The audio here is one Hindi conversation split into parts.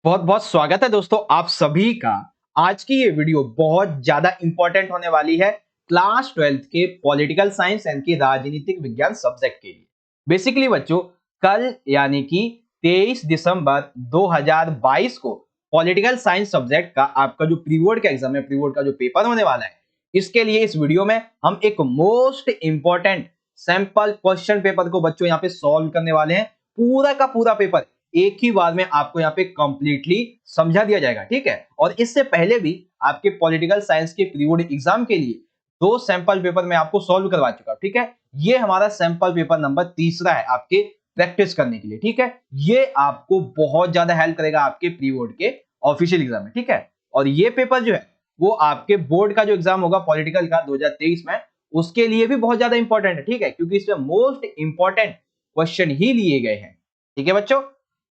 बहुत बहुत स्वागत है दोस्तों आप सभी का। आज की ये वीडियो बहुत ज्यादा इंपॉर्टेंट होने वाली है क्लास 12th के पॉलिटिकल साइंस एंड की राजनीतिक विज्ञान सब्जेक्ट के लिए। बेसिकली बच्चों, कल यानी कि 23 दिसंबर 2022 को पॉलिटिकल साइंस सब्जेक्ट का आपका जो प्री बोर्ड का एग्जाम है, प्री बोर्ड का जो पेपर होने वाला है, इसके लिए इस वीडियो में हम एक most important sample question paper को बच्चों यहाँ पे सॉल्व करने वाले हैं। पूरा का पूरा पेपर एक ही बार में आपको यहाँ पे कंप्लीटली समझा दिया जाएगा, ठीक है। और इससे पहले भी आपके पॉलिटिकल साइंस के प्री बोर्ड एग्जाम के लिए दो सैंपल पेपर मैं आपको सॉल्व करवा चुका हूं, ठीक है। ये हमारा सैंपल पेपर नंबर तीसरा है आपके प्रैक्टिस करने के लिए, ठीक है। ये आपको बहुत ज्यादा हेल्प करेगा आपके प्री बोर्ड के ऑफिशियल एग्जाम में, ठीक है। और ये पेपर जो है वो आपके बोर्ड का जो एग्जाम होगा पॉलिटिकल का 2023 में, उसके लिए भी बहुत ज्यादा इंपॉर्टेंट है, ठीक है, क्योंकि इसमें मोस्ट इंपॉर्टेंट क्वेश्चन ही लिए गए हैं, ठीक है बच्चों।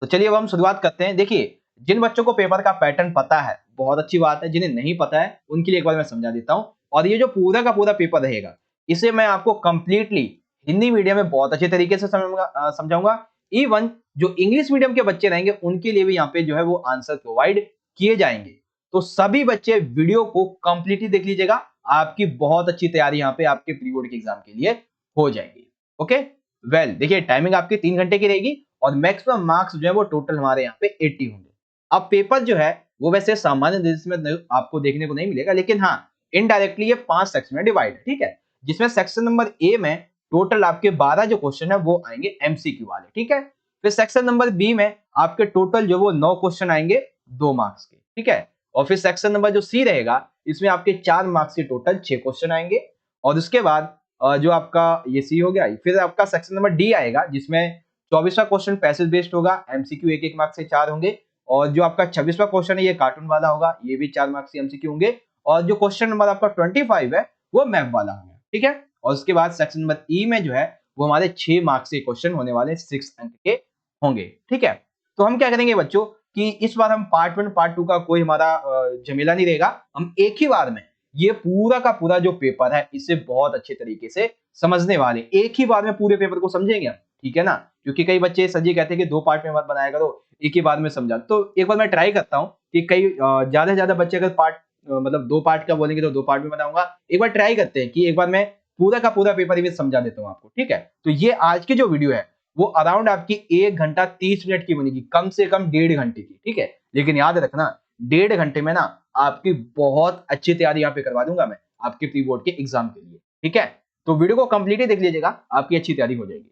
तो चलिए अब हम शुरुआत करते हैं। देखिए, जिन बच्चों को पेपर का पैटर्न पता है बहुत अच्छी बात है, जिन्हें नहीं पता है उनके लिए एक बार मैं समझा देता हूं। और ये जो पूरा का पूरा पेपर रहेगा इसे मैं आपको कंप्लीटली हिंदी मीडियम में बहुत अच्छे तरीके से समझाऊंगा। इवन जो इंग्लिश मीडियम के बच्चे रहेंगे उनके लिए भी यहाँ पे जो है वो आंसर प्रोवाइड किए जाएंगे। तो सभी बच्चे वीडियो को कंप्लीटली देख लीजिएगा, आपकी बहुत अच्छी तैयारी यहाँ पे आपके प्री बोर्ड के एग्जाम के लिए हो जाएगी। ओके, वेल देखिए, टाइमिंग आपकी 3 घंटे की रहेगी और मैक्सिमम मार्क्स जो है वो टोटल हमारे यहाँ पे 80 होंगे। अब पेपर जो है वो वैसे सामान्य देश में आपको देखने को नहीं मिलेगा, लेकिन हाँ, इनडायरेक्टली ये 5 सेक्शन में डिवाइड है, ठीक है। जिसमें सेक्शन नंबर ए में टोटल आपके 12 जो क्वेश्चन है वो आएंगे एमसीक्यू वाले, ठीक है। फिर सेक्शन नंबर बी में आपके टोटल जो वो 9 क्वेश्चन आएंगे 2 मार्क्स के, ठीक है। और फिर सेक्शन नंबर जो सी रहेगा इसमें आपके 4 मार्क्स के टोटल 6 क्वेश्चन आएंगे। और उसके बाद जो आपका ये सी हो गया, फिर आपका सेक्शन नंबर डी आएगा जिसमें 24वां क्वेश्चन पैसेज बेस्ड होगा, एमसीक्यू एक एक मार्क्स से 4 होंगे। और जो आपका 26वां क्वेश्चन है ये कार्टून वाला होगा, ये भी 4 मार्क्स के एमसीक्यू होंगे। और जो क्वेश्चन नंबर आपका 25 है वो मैप वाला होगा, ठीक है। और उसके बाद सेक्शन नंबर ई में जो है वो हमारे 6 मार्क्स के क्वेश्चन होने वाले 6 अंक के होंगे, ठीक है। तो हम क्या करेंगे बच्चों कि इस बार हम पार्ट 1 पार्ट 2 का कोई हमारा झमेला नहीं रहेगा। हम एक ही बार में ये पूरा का पूरा जो पेपर है इसे बहुत अच्छे तरीके से समझने वाले, एक ही बार में पूरे पेपर को समझेंगे हम, ठीक है ना। क्योंकि कई बच्चे सर जी कहते हैं कि 2 पार्ट में मत बनाया करो, एक ही बार में समझा। तो एक बार मैं ट्राई करता हूँ कि कई ज्यादा से ज्यादा बच्चे अगर पार्ट मतलब 2 पार्ट का बोलेंगे तो 2 पार्ट में बनाऊंगा। एक बार ट्राई करते हैं कि एक बार मैं पूरा का पूरा पेपर ही समझा देता हूँ आपको, ठीक है। तो ये आज की जो वीडियो है वो अराउंड आपकी 1 घंटा 30 मिनट की बनेगी, कम से कम 1.5 घंटे की, ठीक है। लेकिन याद रखना 1.5 घंटे में ना आपकी बहुत अच्छी तैयारी यहाँ पे करवा दूंगा मैं आपके प्री बोर्ड के एग्जाम के लिए, ठीक है। तो वीडियो को कंप्लीटली देख लीजिएगा, आपकी अच्छी तैयारी हो जाएगी।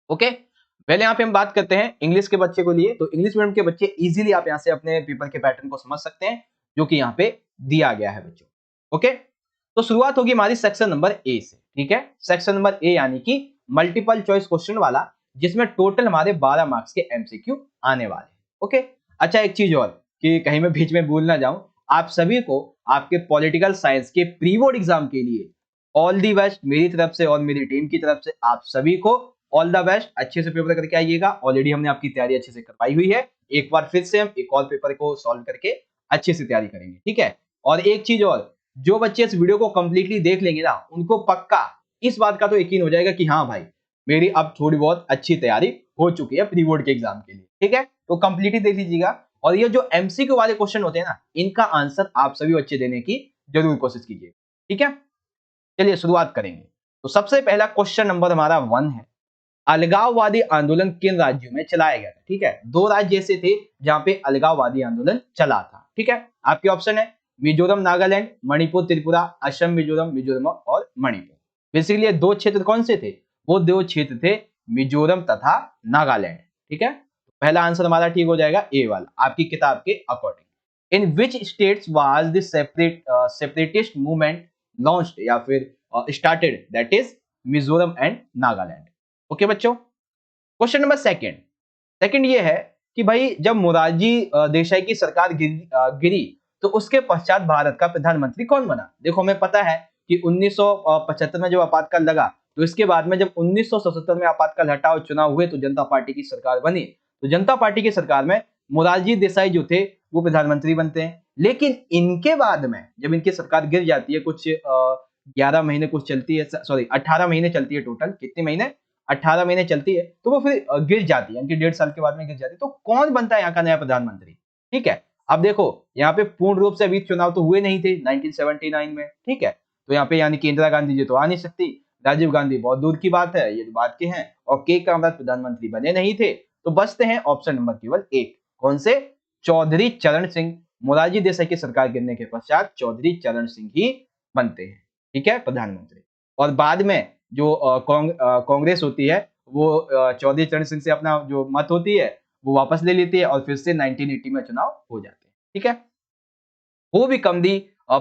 ओके, पहले यहाँ पे हम बात करते हैं इंग्लिश के बच्चे को लिए। तो इंग्लिश मीडियम के बच्चे इजीली आप यहाँ से अपने पेपर के पैटर्न को समझ सकते हैं जो कि यहाँ पे दिया गया है बच्चों। ओके, तो शुरुआत होगी हमारी सेक्शन नंबर ए से, ठीक है। सेक्शन नंबर ए यानी कि मल्टीपल चॉइस क्वेश्चन वाला, जिसमें टोटल हमारे 12 मार्क्स के एमसीक्यू आने वाले हैं। ओके, अच्छा एक चीज और कि कहीं मैं बीच में भूल ना जाऊं, आप सभी को आपके पॉलिटिकल साइंस के प्री बोर्ड एग्जाम के लिए ऑल दी बेस्ट मेरी तरफ से और मेरी टीम की तरफ से। आप सभी को ऑल द बेस्ट, अच्छे से पेपर करके आइएगा। ऑलरेडी हमने आपकी तैयारी अच्छे से करवाई हुई है, एक बार फिर से हम एक और पेपर को सॉल्व करके अच्छे से तैयारी करेंगे, ठीक है। और एक चीज और, जो बच्चे इस वीडियो को कंप्लीटली देख लेंगे ना उनको पक्का इस बात का तो यकीन हो जाएगा कि हाँ भाई, मेरी अब थोड़ी बहुत अच्छी तैयारी हो चुकी है प्री बोर्ड के एग्जाम के लिए, ठीक है। तो कंप्लीटली देख लीजिएगा। और ये जो एमसीक्यू वाले क्वेश्चन होते हैं ना, इनका आंसर आप सभी बच्चे देने की जरूर कोशिश कीजिए, ठीक है। चलिए शुरुआत करेंगे। तो सबसे पहला क्वेश्चन नंबर हमारा 1 है, अलगाववादी आंदोलन किन राज्यों में चलाया गया था, ठीक है। 2 राज्य ऐसे थे जहां पे अलगाववादी आंदोलन चला था, ठीक है। आपके ऑप्शन है मिजोरम, नागालैंड, मणिपुर, त्रिपुरा, असम, मिजोरम, मिजोरम और मणिपुर। बेसिकली ये 2 क्षेत्र कौन से थे? वो 2 क्षेत्र थे मिजोरम तथा नागालैंड, ठीक है। पहला आंसर हमारा ठीक हो जाएगा ए वाला आपकी किताब के according. In which states was the separatist movement launched या फिर started, that is Mizoram and Nagaland. Okay बच्चों, क्वेश्चन नंबर सेकंड ये है कि भाई जब मोरारजी देसाई की सरकार गिरी तो उसके पश्चात भारत का प्रधानमंत्री कौन बना? देखो हमें पता है कि 1975 में जब आपातकाल लगा, तो इसके बाद में जब 1977 में आपातकाल हटा और चुनाव हुए तो जनता पार्टी की सरकार बनी। तो जनता पार्टी की सरकार में मोरारजी देसाई जो थे वो प्रधानमंत्री बनते हैं। लेकिन इनके बाद में जब इनकी सरकार गिर जाती है, कुछ 11 महीने कुछ चलती है, सॉरी 18 महीने चलती है, टोटल कितने महीने, 18 महीने चलती है, तो वो फिर गिर जाती है, इनकी 1.5 साल के बाद में गिर जाती है। तो कौन बनता है यहाँ का नया प्रधानमंत्री? ठीक है। अब देखो यहाँ पे पूर्ण रूप से अभी चुनाव तो हुए नहीं थे 1979 में, ठीक है। तो यहाँ पे यानी कि इंदिरा गांधी जी तो आ नहीं सकती, राजीव गांधी बहुत दूर की बात है, ये बात के हैं, और के कामराज प्रधानमंत्री बने नहीं थे। तो बचते हैं ऑप्शन नंबर केवल एक, कौन से? चौधरी चरण सिंह। मोरारजी देसाई की सरकार गिरने के पश्चात चौधरी चरण सिंह ही बनते हैं, ठीक है, प्रधानमंत्री। और बाद में जो कांग्रेस होती है वो चौधरी चरण सिंह से अपना जो मत होती है वो वापस ले लेती है और फिर से 1980 में चुनाव हो जाते हैं, ठीक है। Who become the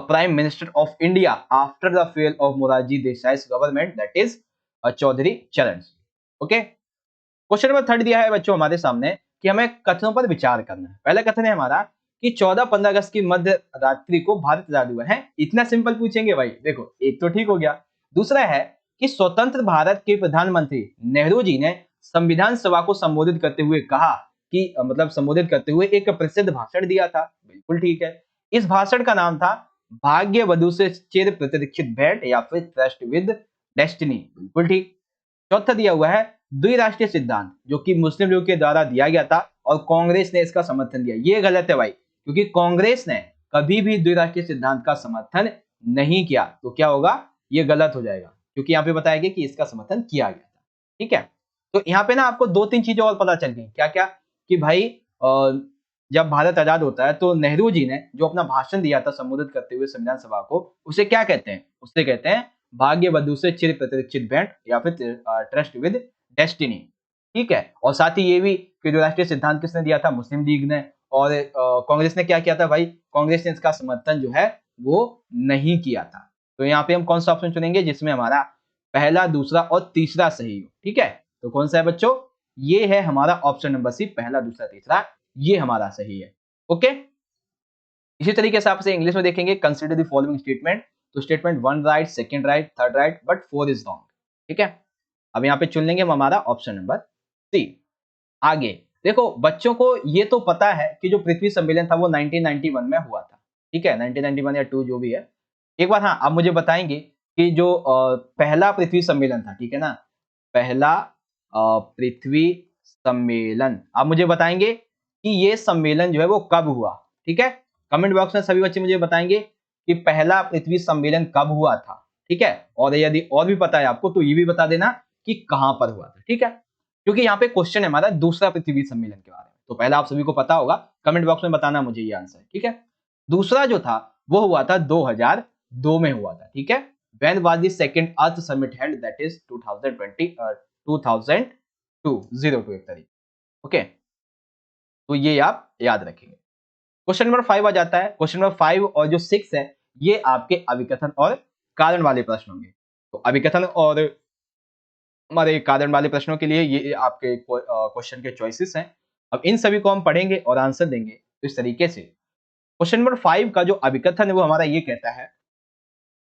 Prime Minister of India after the fall of Morarji Desai's government, that is Chaudhary चरण Singh. Okay, question number third दिया है बच्चों हमारे सामने कि हमें कथनों पर विचार करना है। पहला कथन है हमारा कि 14-15 अगस्त की मध्य रात्रि को भारत आजाद हुआ है। इतना सिंपल पूछेंगे भाई, देखो एक तो ठीक हो गया। दूसरा है कि स्वतंत्र भारत के प्रधानमंत्री नेहरू जी ने संविधान सभा को संबोधित करते हुए कहा कि मतलब संबोधित करते हुए एक प्रसिद्ध भाषण दिया था। बिल्कुल ठीक है। इस भाषण का नाम था भाग्य वधु से चिर प्रतीक्षित भेंट या फिर ट्रस्ट विद डेस्टिनी। बिल्कुल ठीक। चौथा दिया हुआ है द्विराष्ट्रीय सिद्धांत, जो कि मुस्लिम लीग के द्वारा दिया गया था और कांग्रेस ने इसका समर्थन दिया। ये गलत है भाई, क्योंकि कांग्रेस ने कभी भी द्विराष्ट्रीय सिद्धांत का समर्थन नहीं किया। तो क्या होगा? ये गलत हो जाएगा, क्योंकि यहाँ पे बताया गया कि इसका समर्थन किया गया था, ठीक है। तो यहाँ पे ना आपको दो तीन चीजें और पता चल गई। क्या क्या? कि भाई जब भारत आजाद होता है तो नेहरू जी ने जो अपना भाषण दिया था संबोधित करते हुए संविधान सभा को, उसे क्या कहते हैं? उसे कहते हैं भाग्य वधु से चिर प्रतीक्षित भेंट या फिर ट्रस्ट विद डेस्टिनी, ठीक है। और साथ ही ये भी कि जो राष्ट्रीय सिद्धांत किसने दिया था? मुस्लिम लीग ने। और कांग्रेस ने क्या किया था भाई? कांग्रेस ने इसका समर्थन जो है वो नहीं किया था। तो यहाँ पे हम कौन सा ऑप्शन चुनेंगे जिसमें हमारा पहला, दूसरा और तीसरा सही हो, ठीक है। तो कौन सा है बच्चों? ये है हमारा ऑप्शन नंबर सी, पहला, दूसरा, तीसरा, ये हमारा सही है। ओके, इसी तरीके से आपसे इंग्लिश में देखेंगे कंसीडर द फॉलोइंग स्टेटमेंट। तो statement 1 right, second right, third right, but 4 is wrong, ठीक है। अब यहाँ पे चुन लेंगे हम हमारा ऑप्शन नंबर सी। आगे देखो बच्चों को ये तो पता है कि जो पृथ्वी सम्मेलन था वो 1991 में हुआ था, ठीक है, 1991 या 2 जो भी है। एक बार हाँ, आप मुझे बताएंगे कि जो पहला पृथ्वी सम्मेलन था, ठीक है ना, पहला पृथ्वी सम्मेलन, आप मुझे बताएंगे कि ये सम्मेलन जो है वो कब हुआ, ठीक है। कमेंट बॉक्स में सभी बच्चे मुझे बताएंगे कि पहला पृथ्वी सम्मेलन कब हुआ था, ठीक है। और यदि और भी पता है आपको तो ये भी बता देना कि कहां पर हुआ था, ठीक है। क्योंकि यहाँ पे क्वेश्चन है हमारा दूसरा पृथ्वी सम्मेलन के बारे में। तो पहला आप सभी को पता होगा, कमेंट बॉक्स में बताना मुझे ये आंसर, ठीक है। दूसरा जो था वो हुआ था 2002 में हुआ था, ठीक है। When was the second Earth Summit held? That is 2020 2002 02 एक तारीख, ओके। तो ये आप याद रखेंगे। क्वेश्चन नंबर 5 आ जाता है। क्वेश्चन नंबर 5 और जो 6 है ये आपके अभिकथन और कारण वाले प्रश्न होंगे। तो अभिकथन और हमारे कारण वाले प्रश्नों के लिए ये आपके क्वेश्चन के चॉइसेस हैं। अब इन सभी को हम पढ़ेंगे और आंसर देंगे तो इस तरीके से। क्वेश्चन नंबर 5 का जो अभिकथन है वो हमारा ये कहता है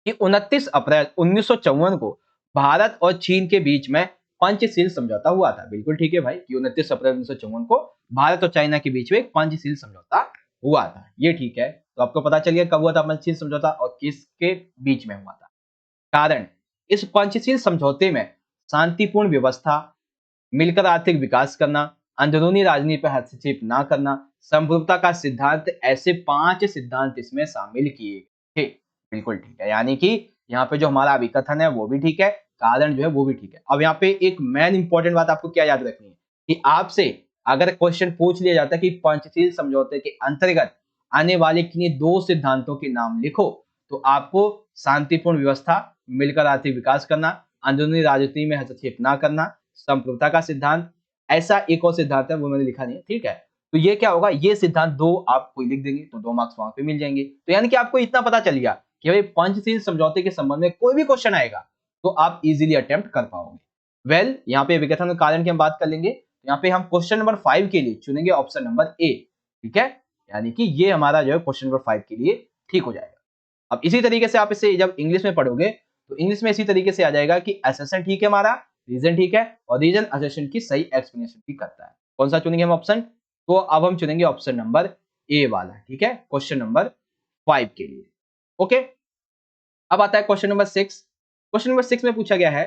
कि 29 अप्रैल 1954 को भारत और चीन के बीच में पंचशील समझौता हुआ था। बिल्कुल ठीक है भाई, कि 29 अप्रैल 1954 को भारत और चाइना के बीच में एक पंचशील समझौता हुआ था, ये ठीक है। तो आपको पता चल गया कब हुआ था पंचशील समझौता और किसके बीच में हुआ था। कारण, इस पंचशील समझौते में शांतिपूर्ण व्यवस्था, मिलकर आर्थिक विकास करना, अंदरूनी राजनीति पर हस्तक्षेप न करना, संप्रभुता का सिद्धांत, ऐसे 5 सिद्धांत इसमें शामिल किए थे। बिल्कुल ठीक है, यानी कि यहाँ पे जो हमारा अभिकथन है वो भी ठीक है, कारण जो है वो भी ठीक है। अब यहाँ पे एक मेन इंपॉर्टेंट बात आपको क्या याद रखनी है कि आपसे अगर क्वेश्चन पूछ लिया जाता है कि पंचशील समझौते के अंतर्गत आने वाले किन्हीं 2 सिद्धांतों के नाम लिखो, तो आपको शांतिपूर्ण व्यवस्था, मिलकर आर्थिक विकास करना, अंदरूनी राजनीति में हस्तक्षेप न करना, संप्रभुता का सिद्धांत, ऐसा एक और सिद्धांत है वो मैंने लिखा नहीं है, ठीक है। तो ये क्या होगा, ये सिद्धांत 2 आप कोई लिख देंगे तो 2 मार्क्स वहां पे मिल जाएंगे। तो यानी कि आपको इतना पता चल गया कि भाई पंचशील समझौते के संबंध में कोई भी क्वेश्चन आएगा तो आप इजीली अटेम्प्ट कर पाओगे। वेल यहाँ पे विकथन के कारण की हम बात कर लेंगे। यहाँ पे हम क्वेश्चन नंबर 5 के लिए चुनेंगे ऑप्शन नंबर ए, ठीक है। यानी कि ये हमारा जो है क्वेश्चन नंबर 5 के लिए ठीक हो जाएगा। अब इसी तरीके से आप इसे जब इंग्लिश में पढ़ोगे तो इंग्लिश में इसी तरीके से आ जाएगा कि असर्शन ठीक है हमारा, रीजन ठीक है, और रीजन असर्शन की सही एक्सप्लेनेशन भी करता है। कौन सा चुनेंगे हम ऑप्शन? तो अब हम चुनेंगे ऑप्शन नंबर ए वाला, ठीक है, क्वेश्चन नंबर 5 के लिए। ओके, अब आता है क्वेश्चन नंबर 6। क्वेश्चन नंबर 6 में पूछा गया है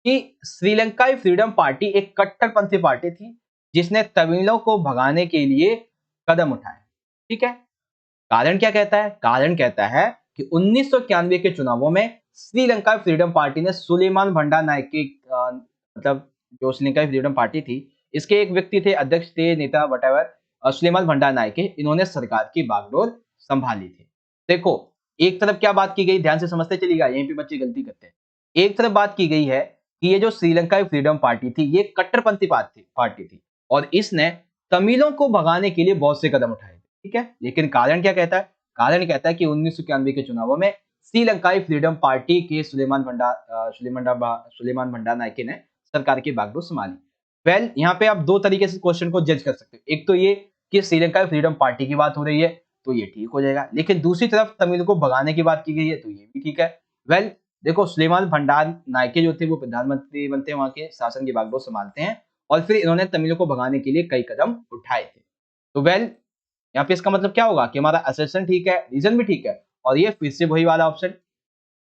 कि श्रीलंकाई फ्रीडम पार्टी एक कट्टरपंथी पार्टी थी जिसने तमिलों को भगाने के लिए कदम उठाए। ठीक है। कारण क्या कहता है? कारण कहता है कि 1991 के चुनावों में श्रीलंका फ्रीडम पार्टी ने सुलेमान भंडारनायके की मतलब जो श्रीलंका फ्रीडम पार्टी थी, इसके एक व्यक्ति थे, अध्यक्ष थे, नेता वटेवर सुलेमान भंडारनायके, इन्होंने सरकार की बागडोर संभाली थी। देखो, एक तरफ क्या बात की गई, ध्यान से समझते चलिएगा, यहीं पे बच्चे गलती करते हैं। एक तरफ बात की गई है कि ये जो श्रीलंका फ्रीडम पार्टी थी, ये कट्टरपंथी पार्टी थी और इसने तमिलों को भगाने के लिए बहुत से कदम उठाए थे, ठीक है। लेकिन कारण क्या कहता है? कारण कहता है कि 1991 के चुनावों में श्रीलंकाई फ्रीडम पार्टी के सुलेमान भंडारनायके ने सरकार की बागडोर संभाली। यहाँ पे आप दो तरीके से क्वेश्चन को जज कर सकते हो। एक तो ये कि श्रीलंका फ्रीडम पार्टी की बात हो रही है, तो ये ठीक हो जाएगा, लेकिन दूसरी तरफ तमिल को भगाने की बात की गई है, तो ये भी ठीक है। देखो, सुलेमान भंडारनायके जो थे वो प्रधानमंत्री बनते हैं, वहां के शासन की बागडोर संभालते हैं और फिर इन्होंने तमिलों को भगाने के लिए कई कदम उठाए थे। तो यहाँ पे इसका मतलब क्या होगा कि हमारा असर्शन ठीक है, रीजन भी ठीक है और ये फिर से वही वाला ऑप्शन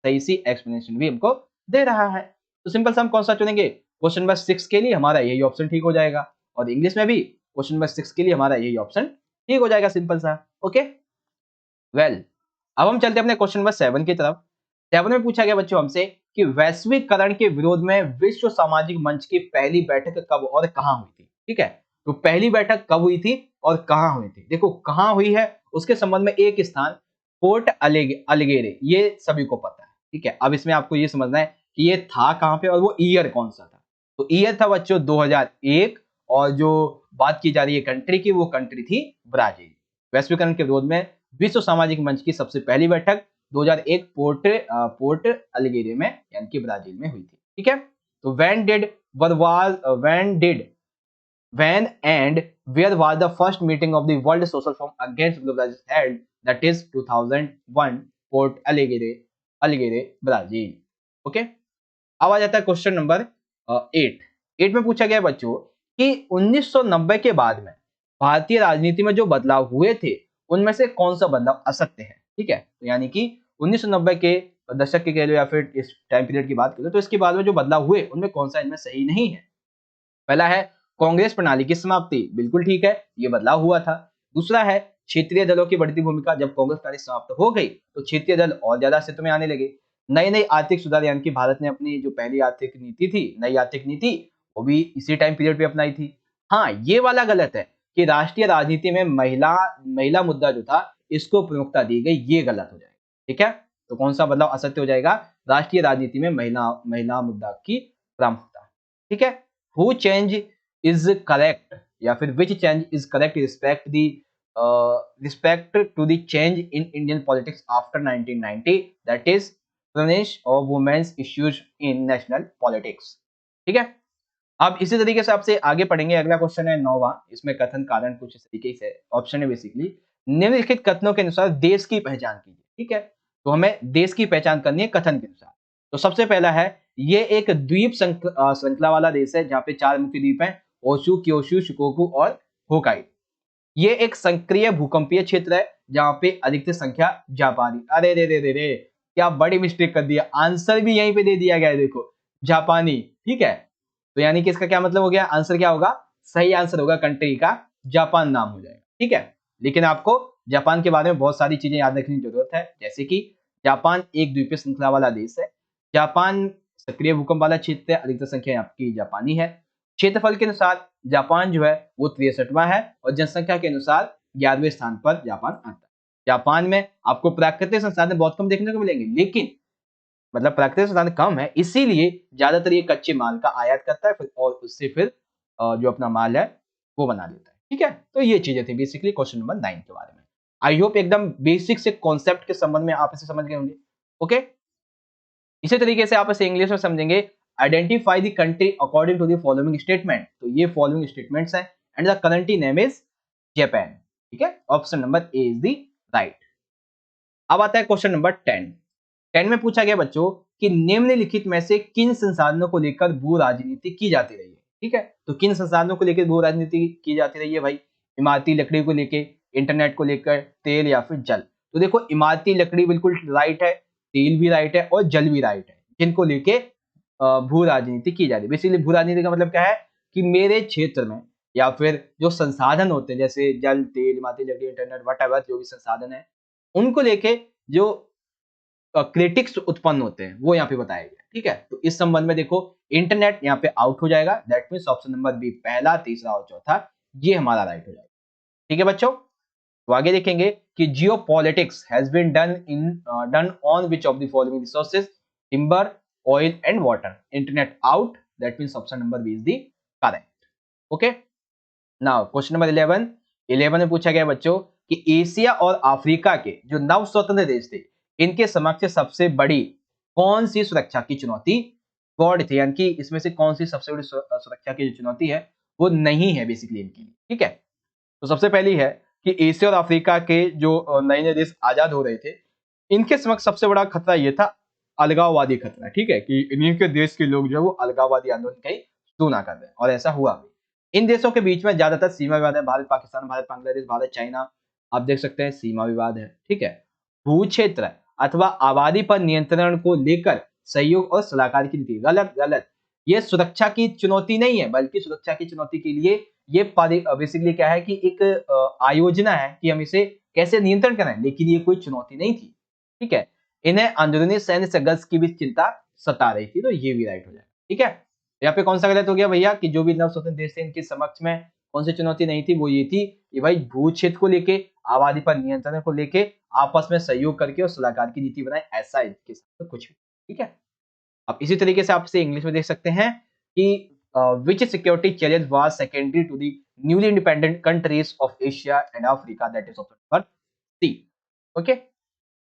सही सी एक्सप्लेनेशन भी हमको दे रहा है। तो सिंपल सा हम कौन सा चुनेंगे? क्वेश्चन नंबर 6 के लिए हमारा यही ऑप्शन ठीक हो जाएगा और इंग्लिश में भी क्वेश्चन नंबर 6 के लिए हमारा यही ऑप्शन ठीक हो जाएगा, सिंपल सा। ओके, अब हम चलते हैं अपने क्वेश्चन नंबर 7 की तरफ। 7 में पूछा गया बच्चों हमसे कि वैश्वीकरण के विरोध में विश्व सामाजिक मंच की पहली बैठक कब और कहां हुई थी? ठीक है, तो पहली बैठक कब हुई थी और कहां हुई थी? देखो, कहां हुई है उसके संबंध में एक स्थान पोर्ट अलिगेरे, ये सभी को पता है, ठीक है। अब इसमें आपको ये समझना है कि ये था कहां पे और वो ईयर कौन सा था। तो ईयर था बच्चों 2001 और जो बात की जा रही है कंट्री की, वो कंट्री थी ब्राजील। वैश्वीकरण के विरोध में विश्व सामाजिक मंच की सबसे पहली बैठक 2001 पोर्ट अलिगेरे में यानी कि ब्राजील में हुई थी, ठीक है। तो when and where was the first meeting of the World Social Forum against globalization held? That is 2001 Porto Alegre Brazil. Okay, अब आ जाता है क्वेश्चन नंबर 8 में पूछा गया बच्चों कि 1990 के बाद में भारतीय राजनीति में जो बदलाव हुए थे उनमें से कौन सा बदलाव असत्य है, ठीक है। तो यानी कि 1990 के दशक के कह लो या फिर इस टाइम पीरियड की बात करें तो इसके बाद में जो बदलाव हुए उनमें कौन सा इनमें सही नहीं है। पहला है कांग्रेस प्रणाली की समाप्ति, बिल्कुल ठीक है, ये बदलाव हुआ था। दूसरा है क्षेत्रीय दलों की बढ़ती भूमिका, जब कांग्रेस प्रणाली समाप्त हो गई तो क्षेत्रीय दल और ज्यादा अस्तित्व में आने लगे। नई नई आर्थिक सुधार यानी कि भारत ने अपनी जो पहली आर्थिक नीति थी, नई आर्थिक नीति, वो भी इसी टाइम पीरियड पे अपनाई थी। हाँ, ये वाला गलत है कि राष्ट्रीय राजनीति में महिला मुद्दा जो था इसको प्रमुखता दी गई, ये गलत हो जाएगा, ठीक है। तो कौन सा बदलाव असत्य हो जाएगा? राष्ट्रीय राजनीति में महिला मुद्दा की प्रामुख्यता, ठीक है। हु चेंज इज करेक्ट या फिर which change is correct respect to the change in Indian politics after 1990, that is prominence of women's issues in national politics, ठीक है। अब इसी तरीके से आपसे आगे पढ़ेंगे। अगला क्वेश्चन है 9वां, इसमें कथन कारण कुछ इस तरीके से ऑप्शन है बेसिकली। निम्नलिखित कथनों के अनुसार देश की पहचान कीजिए, ठीक है। तो हमें देश की पहचान करनी है कथन के अनुसार। तो सबसे पहला है, ये एक द्वीप श्रृंखला वाला देश है जहाँ पे 4 मुख्य द्वीप हैं, ओशु, क्योशु, शिकोकू और होकाई। ये एक सक्रिय भूकंपीय क्षेत्र है जहाँ पे अधिकतर संख्या जापानी। अरे रे रे रे रे, क्या बड़ी मिस्टेक कर दिया, आंसर भी यहीं पे दे दिया गया है, देखो जापानी, ठीक है। तो यानी कि इसका क्या मतलब हो गया, आंसर क्या होगा? सही आंसर होगा कंट्री का जापान नाम हो जाएगा, ठीक है। लेकिन आपको जापान के बारे में बहुत सारी चीजें याद रखने की जरूरत है, जैसे कि जापान एक द्वीपीय श्रृंखला वाला देश है, जापान सक्रिय भूकंप वाला क्षेत्र है, अधिकतर संख्या आपकी जापानी है। क्षेत्रफल के अनुसार जापान जो है वो 63वां है और जनसंख्या के अनुसार 11वें स्थान पर जापान आता है। जापान में आपको प्राकृतिक संसाधन बहुत कम देखने को मिलेंगे, लेकिन मतलब प्राकृतिक संसाधन कम है, इसीलिए ज्यादातर ये कच्चे माल का आयात करता है और उससे फिर जो अपना माल है वो बना लेता है, ठीक है। तो ये चीजें थी बेसिकली क्वेश्चन नंबर 9 के बारे में। आई होप एकदम बेसिक से कॉन्सेप्ट के संबंध में आप इसे समझ गए होंगे। ओके, इसी तरीके से आप इसे इंग्लिश में समझेंगे। Identify the country according to the following statement. तो ये फॉलोइंग स्टेटमेंट्स हैं and the country name is Japan, ठीक है। Option number A is the right. अब आता है क्वेश्चन नंबर 10 में पूछा गया बच्चों कि निम्नलिखित में से किन संसाधनों को लेकर भू राजनीति की जाती रही है, ठीक है। तो किन संसाधनों को लेकर भू राजनीति की जाती रही है भाई? इमारती लकड़ी को लेकर, इंटरनेट को लेकर, तेल या फिर जल। तो देखो, इमारती लकड़ी बिल्कुल राइट है, तेल भी राइट है और जल भी राइट है, जिनको लेके भू राजनीति की जा रही है। बेसिकली भू राजनीति का मतलब क्या है कि मेरे क्षेत्र में या फिर जो संसाधन होते हैं जैसे जल, तेल, माटी, लकड़ी, इंटरनेट, व्हाटएवर जो भी संसाधन है, उनको लेके जो क्रिटिक्स उत्पन्न होते हैं वो यहाँ पे बताया गया। ठीक है, तो इस संबंध में देखो इंटरनेट यहाँ पे आउट हो जाएगा, that means option number B पहला, तीसरा और चौथा ये हमारा राइट हो जाएगा। ठीक है बच्चों, तो आगे देखेंगे कि geopolitics has been done on which of the following resources, timber, oil and water. Internet out, that means option number B is the correct. Okay, now question number 11 में पूछा गया बच्चों कि एशिया और अफ्रीका के जो नव स्वतंत्र देश थे, इनके समक्ष सबसे बड़ी कौन सी सुरक्षा की चुनौती गॉड थी, यानी कि इसमें से कौन सी सबसे बड़ी सुरक्षा की जो चुनौती है वो नहीं है बेसिकली इनकी। ठीक है, तो सबसे पहली है कि एशिया और अफ्रीका के जो नए नए देश आजाद हो रहे थे, इनके समक्ष सबसे बड़ा खतरा ये था अलगाववादी खतरा। ठीक है, कि इन्हीं के देश के लोग जो है वो अलगाववादी आंदोलन कहीं शुरू ना कर दें, और ऐसा हुआ भी। इन देशों के बीच में ज्यादातर सीमा विवाद है, भारत पाकिस्तान, भारत बांग्लादेश, भारत चाइना, आप देख सकते हैं सीमा विवाद है। ठीक है, भू क्षेत्र अथवा आबादी पर नियंत्रण को लेकर सहयोग और सलाहकार की नीति, गलत गलत। ये सुरक्षा की चुनौती नहीं है, बल्कि सुरक्षा की चुनौती के लिए ये बेसिकली क्या है कि एक आयोजना है कि हम इसे कैसे नियंत्रण करें, लेकिन ये कोई चुनौती नहीं थी। ठीक है, इन्हें अंदरूनी सैन्य संघर्ष की भी चिंता सता रही थी, तो ये भी राइट हो जाएगा। ठीक है, यहाँ पे कौन सा गलत हो गया भैया कि जो भी नव स्वतंत्र देश थे इनके समक्ष में कौन सी चुनौती नहीं थी, वो ये थी कि भाई भू क्षेत्र को लेके, आबादी पर नियंत्रण को लेके आपस में सहयोग करके और सलाहकार की नीति बनाए, ऐसा इनके साथ तो कुछ भी। ठीक है, अब इसी तरीके से आपसे इंग्लिश में देख सकते हैं कि which security challenge was secondary to the newly independent countries of Asia and Africa, that is option number C. Okay,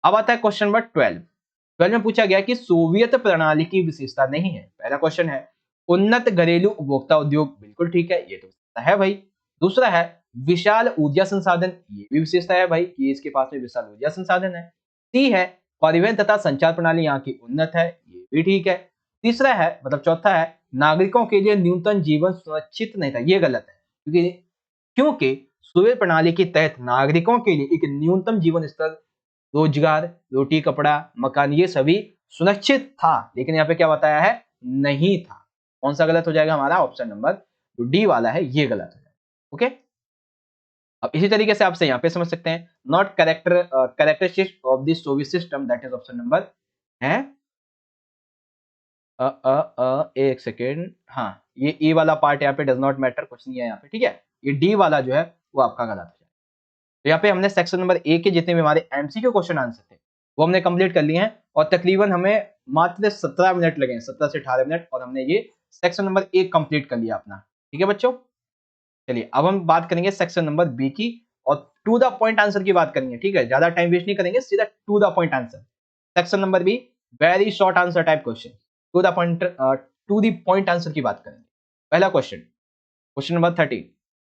अब आता है क्वेश्चन नंबर 12 में पूछा गया कि सोवियत प्रणाली की विशेषता नहीं है। पहला क्वेश्चन है उन्नत घरेलू उपभोक्ता उद्योग, बिल्कुल ठीक है, ये तो विशेषता है भाई। दूसरा है विशाल ऊर्जा संसाधन, ये भी विशेषता है भाई कि इसके पास में विशाल ऊर्जा संसाधन है। सी है परिवहन तथा संचार प्रणाली यहाँ की उन्नत है, ये भी ठीक है। तीसरा है मतलब चौथा है नागरिकों के लिए न्यूनतम जीवन सुरक्षित नहीं था, ये गलत है, क्योंकि सोवियत प्रणाली के तहत नागरिकों के लिए एक न्यूनतम जीवन स्तर, रोजगार, रोटी कपड़ा मकान, ये सभी सुनिश्चित था, लेकिन यहाँ पे क्या बताया है नहीं था। कौन सा गलत हो जाएगा हमारा, ऑप्शन नंबर जो डी वाला है ये गलत हो जाएगा। ओके, अब इसी तरीके से आपसे यहाँ पे समझ सकते हैं not characteristic of the Soviet system, that is option number है एक सेकेंड, हाँ ये ए वाला पार्ट यहाँ पे डज नॉट मैटर, कुछ नहीं है यहाँ पे। ठीक है, ये डी वाला जो है वो आपका गलत है। तो यहाँ पे हमने सेक्शन नंबर ए के जितने भी हमारे एमसीक्यू क्वेश्चन आंसर थे वो हमने कंप्लीट कर लिए हैं, और तकरीबन हमें मात्र 17 मिनट लगे हैं, 17 से 18 मिनट, और हमने ये सेक्शन नंबर ए कंप्लीट कर लिया अपना। ठीक है बच्चों, चलिए अब हम बात करेंगे सेक्शन नंबर बी की, और टू द पॉइंट आंसर की बात करेंगे। ठीक है, ज्यादा टाइम वेस्ट नहीं करेंगे, सीधा to the point answer. Section number B very short answer type question, to the point answer की बात करेंगे। पहला क्वेश्चन, क्वेश्चन नंबर 13,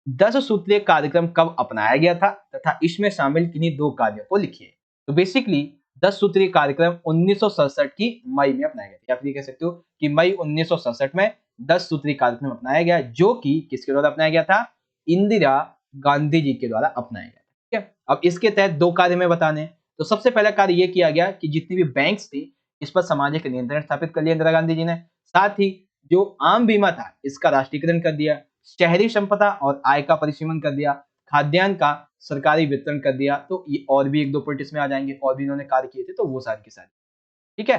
10 सूत्रीय कार्यक्रम कब अपनाया गया था तथा इसमें शामिल किन्हीं दो कार्यों को लिखिए। तो बेसिकली 10 सूत्रीय कार्यक्रम 1967 की मई में अपनाया गया, या फिर कह सकते हो कि मई 1967 में 10 सूत्रीय कार्यक्रम अपनाया गया, जो कि किसके द्वारा अपनाया गया था, इंदिरा गांधी जी के द्वारा अपनाया गया। ठीक है, अब इसके तहत दो कार्य में बताने, तो सबसे पहला कार्य यह किया गया कि जितनी भी बैंक्स थी इस पर सामाजिक नियंत्रण स्थापित कर लिया इंदिरा गांधी जी ने, साथ ही जो आम बीमा था इसका राष्ट्रीयकरण कर दिया, शहरी संपदा और आय का परिसीमन कर दिया, खाद्यान्न का सरकारी वितरण कर दिया। तो ये और भी एक दो पॉइंट इसमें आ जाएंगे, और भी इन्होंने कार्य किए थे, तो वो सारी की सारी। ठीक है,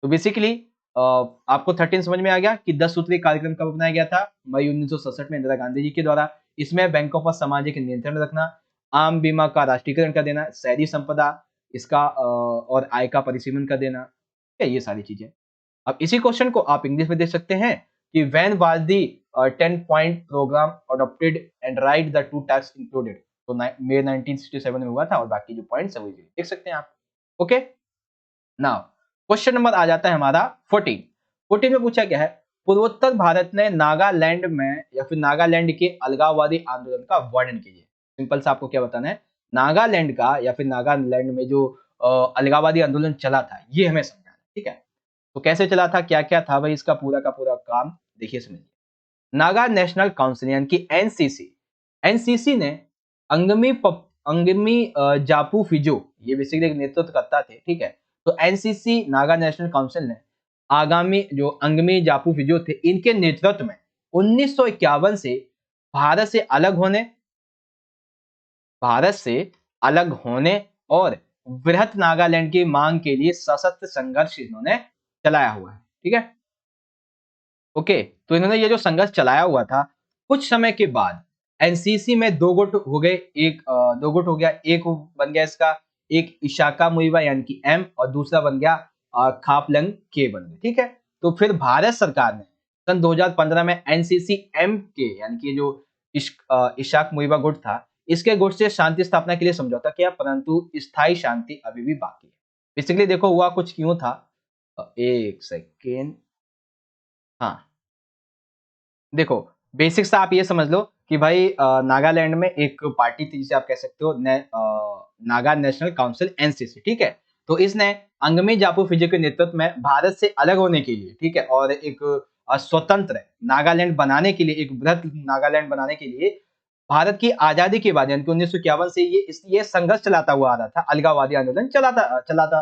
तो बेसिकली आपको 13 समझ में आ गया कि 10 सूत्रीय कार्यक्रम कब अपनाया गया था, मई 1967 में इंदिरा गांधी जी के द्वारा। इसमें बैंकों पर सामाजिक नियंत्रण रखना, आम बीमा का राष्ट्रीयकरण कर देना, शहरी संपदा इसका और आय का परिसीमन कर देना, ठीक है, ये सारी चीजें। अब इसी क्वेश्चन को आप इंग्लिश में देख सकते हैं कि when was the 10 point programme adopted and write the two task included. तो मई 1967 में हुआ था, और बाकी जो पॉइंट्स है वो देख सकते हैं आप। ओके, नाउ क्वेश्चन नंबर आ जाता है हमारा 14 में पूछा गया है पूर्वोत्तर भारत ने नागालैंड में या फिर नागालैंड के अलगाववादी आंदोलन का वर्णन कीजिए। सिंपल सा आपको क्या बताना है, नागालैंड का या फिर नागालैंड में जो अलगाववादी आंदोलन चला था ये हमें समझना है। ठीक है, तो कैसे चला था, क्या क्या था भाई इसका पूरा का पूरा काम, देखिए समझिए। नागा नेशनल काउंसिल यानी कि एनसीसी ने अंगमी जापू फिजो, ये बेसिकली एक नेतृत्वकर्ता थे। ठीक है, तो एनसीसी नागा नेशनल काउंसिल ने आगामी जो अंगमी जापू फिजो थे इनके नेतृत्व में 1951 से भारत से अलग होने भारत से अलग होने और वृहत नागालैंड की मांग के लिए सशस्त्र संघर्ष इन्होंने चलाया हुआ है। ठीक है, ओके। तो इन्होंने ये जो संघर्ष चलाया हुआ था, कुछ समय के बाद एनसीसी में दो गुट हो गए, दो गुट हो गया, एक बन गया इसका, एक इशाका मुइवा यानी कि एम, और दूसरा बन गया खापलंग के बन गए। ठीक है, तो फिर भारत सरकार ने सन 2015 में एनसीसी एम के यानी कि जो इशाक मुइवा गुट था, इसके गुट से शांति स्थापना के लिए समझौता किया, परंतु स्थायी शांति अभी भी बाकी है। बेसिकली देखो हुआ कुछ क्यों था, एक सेकेंड, हाँ देखो, बेसिक्स से आप ये समझ लो कि भाई नागालैंड में एक पार्टी थी जिसे आप कह सकते हो नागा नेशनल काउंसिल एनसीसी। ठीक है, तो इसने अंगमी जापू फिजे के नेतृत्व में भारत से अलग होने के लिए, ठीक है, और एक स्वतंत्र नागालैंड बनाने के लिए, एक बृहत नागालैंड बनाने के लिए भारत की आजादी के बाद यानी कि 1951 से ये संघर्ष चलाता हुआ आ रहा था, अलगाववादी आंदोलन चलाता चलाता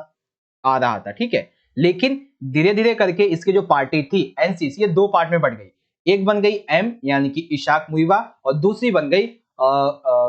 आ रहा था। ठीक है, लेकिन धीरे धीरे करके इसकी जो पार्टी थी एनसीसी, ये दो पार्ट में बढ़ गई। एक बन गई एम यानी कि इशाक मुइवा, और दूसरी बन गई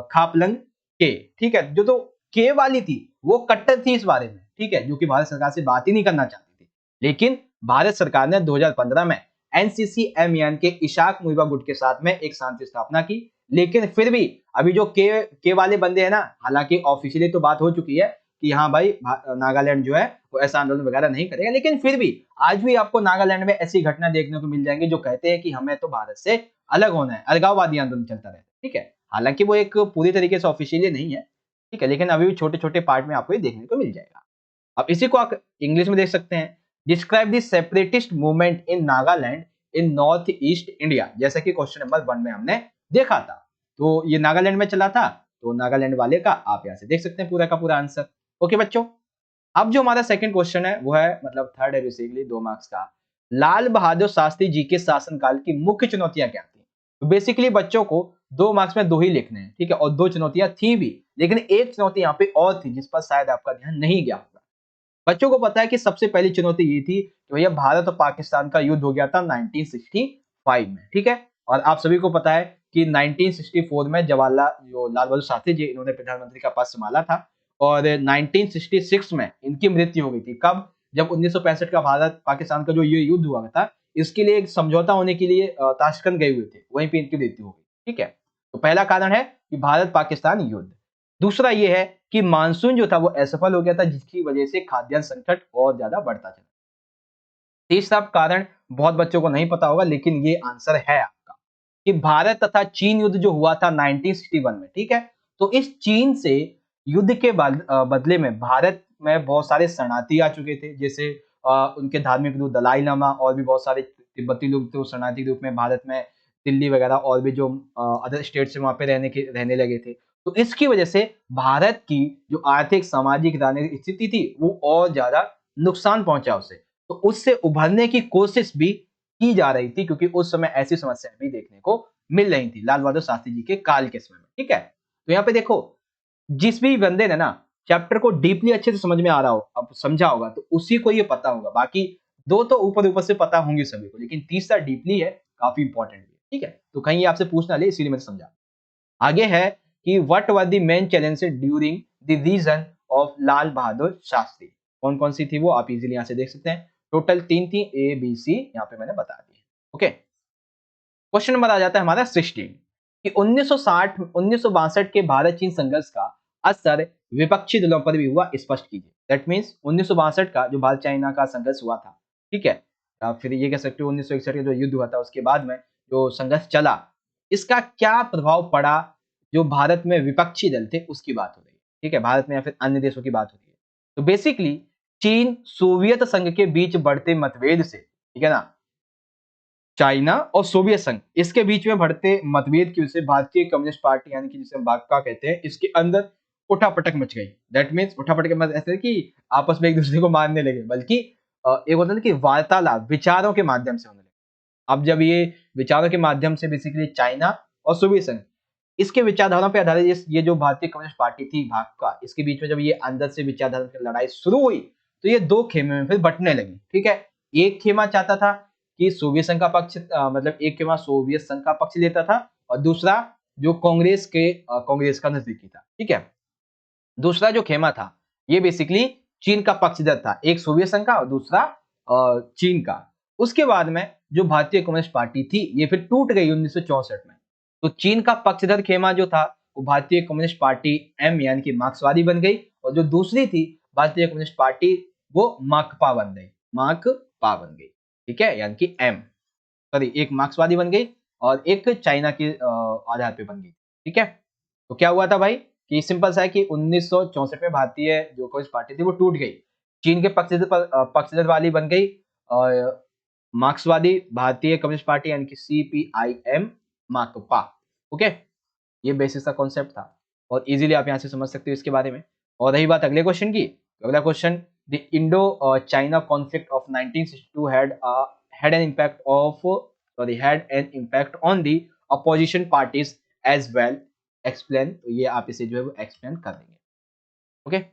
खापलंग के। ठीक है, जो तो के वाली थी वो कट्टर थी इस बारे में, ठीक है, जो कि भारत सरकार से बात ही नहीं करना चाहती थी। लेकिन भारत सरकार ने 2015 में एनसीसी एम यानी कि इशाक मुइवा गुट के साथ में एक शांति स्थापना की। लेकिन फिर भी अभी जो के वाले बंदे हैं ना, हालांकि ऑफिशियली तो बात हो चुकी है कि हाँ भाई नागालैंड जो है वो ऐसा आंदोलन वगैरह नहीं करेगा, लेकिन फिर भी आज भी आपको नागालैंड में ऐसी घटना देखने को मिल जाएंगी जो कहते हैं कि हमें तो भारत से अलग होना है, अलगाववादी आंदोलन चलता रहता है। ठीक है, हालांकि वो एक पूरी तरीके से ऑफिशियली नहीं है, ठीक है, लेकिन अभी भी छोटे छोटे पार्ट में आपको ये देखने को मिल जाएगा। अब इसी को आप इंग्लिश में देख सकते हैं, describe the separatist movement in Nagaland in north east India, जैसा कि क्वेश्चन नंबर 1 में हमने देखा था। तो ये नागालैंड में चला था, तो नागालैंड वाले का आप यहां से देख सकते हैं पूरा का पूरा आंसर। ओके बच्चों, अब जो हमारा सेकंड क्वेश्चन है वो है मतलब थर्ड है बेसिकली 2 मार्क्स का, लाल बहादुर शास्त्री जी के शासनकाल की मुख्य चुनौतियां क्या थी। तो बेसिकली बच्चों को 2 मार्क्स में 2 ही लिखने हैं, ठीक है, और 2 चुनौतियां थी भी, लेकिन एक चुनौती यहाँ पे और थी जिस पर शायद आपका ध्यान नहीं गया होगा। बच्चों को पता है कि सबसे पहली चुनौती ये थी कि भैया भारत और पाकिस्तान का युद्ध हो गया था 1965 में, ठीक है, और आप सभी को पता है कि 1964 में जवाहरलाल जो लाल बहादुर शास्त्री जी इन्होंने प्रधानमंत्री का पद संभाला था, और 1966 में इनकी मृत्यु हो गई थी। कब? जब 1965 का भारत पाकिस्तान का जो ये युद्ध हुआ था, इसके लिए एक समझौता होने के लिए ताशकंद गए हुए थे, वहीं पे इनकी मृत्यु हो गई। ठीक है, तो पहला कारण है कि भारत पाकिस्तान युद्ध। दूसरा ये है कि मानसून जो था वो असफल हो गया था, जिसकी वजह से खाद्यान्न संकट और ज्यादा बढ़ता चला। तीसरा कारण बहुत बच्चों को नहीं पता होगा, लेकिन ये आंसर है आपका, कि भारत तथा चीन युद्ध जो हुआ था 1961 में, ठीक है, तो इस चीन से युद्ध के बदले में भारत में बहुत सारे शरणार्थी आ चुके थे, जैसे उनके धार्मिक गुरु दलाई लामा और भी बहुत सारे तिब्बती लोग थे वो शरणार्थी के रूप में भारत में, दिल्ली वगैरह और भी जो अदर स्टेट से वहां पे रहने लगे थे। तो इसकी वजह से भारत की जो आर्थिक सामाजिक राजनीतिक स्थिति थी वो और ज्यादा नुकसान पहुंचा उसे, तो उससे उभरने की कोशिश भी की जा रही थी, क्योंकि उस समय ऐसी समस्याएं भी देखने को मिल रही थी लाल बहादुर शास्त्री जी के काल के समय में। ठीक है, तो यहाँ पे देखो, जिस भी बंदे ने ना चैप्टर को डीपली अच्छे से समझ में आ रहा हो, अब समझा होगा, तो उसी को ये पता होगा। बाकी दो तो ऊपर ऊपर से पता होंगे सभी को, लेकिन तीसरा डीपली है, काफी इंपॉर्टेंट है। ठीक है, तो कहीं ये आपसे पूछना ले, इसीलिए मैंने समझा। आगे है कि what were the main challenges during the region of Lal Bahadur Shastri. कौन कौन सी थी वो आप इजीली यहां से देख सकते हैं, टोटल 3 थी, ए बी सी, यहाँ पे मैंने बता दी। ओके, क्वेश्चन नंबर आ जाता है हमारा 16 कि 1962 के भारत चीन संघर्ष का असर विपक्षी दलों पर भी हुआ, स्पष्ट कीजिए। दैट मींस 1962 का जो भारत चाइना का संघर्ष हुआ था, ठीक है, फिर ये कह सकते हो 1961 का जो युद्ध हुआ था उसके बाद में जो संघर्ष चला, इसका क्या प्रभाव पड़ा जो भारत में विपक्षी दल थे उसकी बात हो रही है। ठीक है, भारत में या फिर अन्य देशों की बात हो रही है। तो बेसिकली चीन सोवियत संघ के बीच बढ़ते मतभेद से, ठीक है ना, चाइना और सोवियत संघ इसके बीच में बढ़ते मतभेद की वजह से भारतीय कम्युनिस्ट पार्टी यानी कि जिसे हम भाकपा कहते हैं, इसके अंदर उठापटक मच गई। दैट मीन्स उठापटक मतलब ऐसे कि आपस में एक दूसरे को मारने लगे, बल्कि एक होता है ना कि वार्तालाप विचारों के माध्यम से होने लगे। अब जब ये विचारों के माध्यम से बेसिकली चाइना और सोवियत संघ इसके विचारधारा पे आधारित ये जो भारतीय कम्युनिस्ट पार्टी थी भाकपा, इसके बीच में जब ये अंदर से विचारधारा की लड़ाई शुरू हुई, तो ये दो खेमे में फिर बंटने लगी। ठीक है, एक खेमा चाहता था कि सोवियत संघ का पक्ष मतलब एक खेमा सोवियत संघ का पक्ष लेता था, और दूसरा जो कांग्रेस का नजदीकी था। ठीक है, दूसरा जो खेमा था ये बेसिकली चीन का पक्षधर था, एक सोवियत संघ का और दूसरा चीन का। उसके बाद में जो भारतीय कम्युनिस्ट पार्टी थी ये फिर टूट गई 1964 में। तो चीन का पक्षधर खेमा जो था वो भारतीय कम्युनिस्ट पार्टी एम यानी कि मार्क्सवादी बन गई, और जो दूसरी थी भारतीय कम्युनिस्ट पार्टी वो माकपा बन गई, माकपा बन गई। ठीक है, यानी कि एम, सॉरी, एक मार्क्सवादी बन गई और एक चाइना के आधार पे बन गई। ठीक है, तो क्या हुआ था भाई कि सिंपल सा है कि 1964 में भारतीय जो कम्युनिस्ट पार्टी थी वो टूट गई, चीन के पक्षधर वाली बन गई और मार्क्सवादी भारतीय कम्युनिस्ट पार्टी यानी कि CPIM, माकपा। ओके, ये बेसिस का कॉन्सेप्ट था और इजीली आप यहाँ से समझ सकते हो इसके बारे में। और रही बात अगले क्वेश्चन की, अगला question, the Indo China conflict of 1962 had an impact of sorry had an impact on the opposition parties as well, explain। तो ये आप इसे जो है वो एक्सप्लेन कर देंगे। ओके,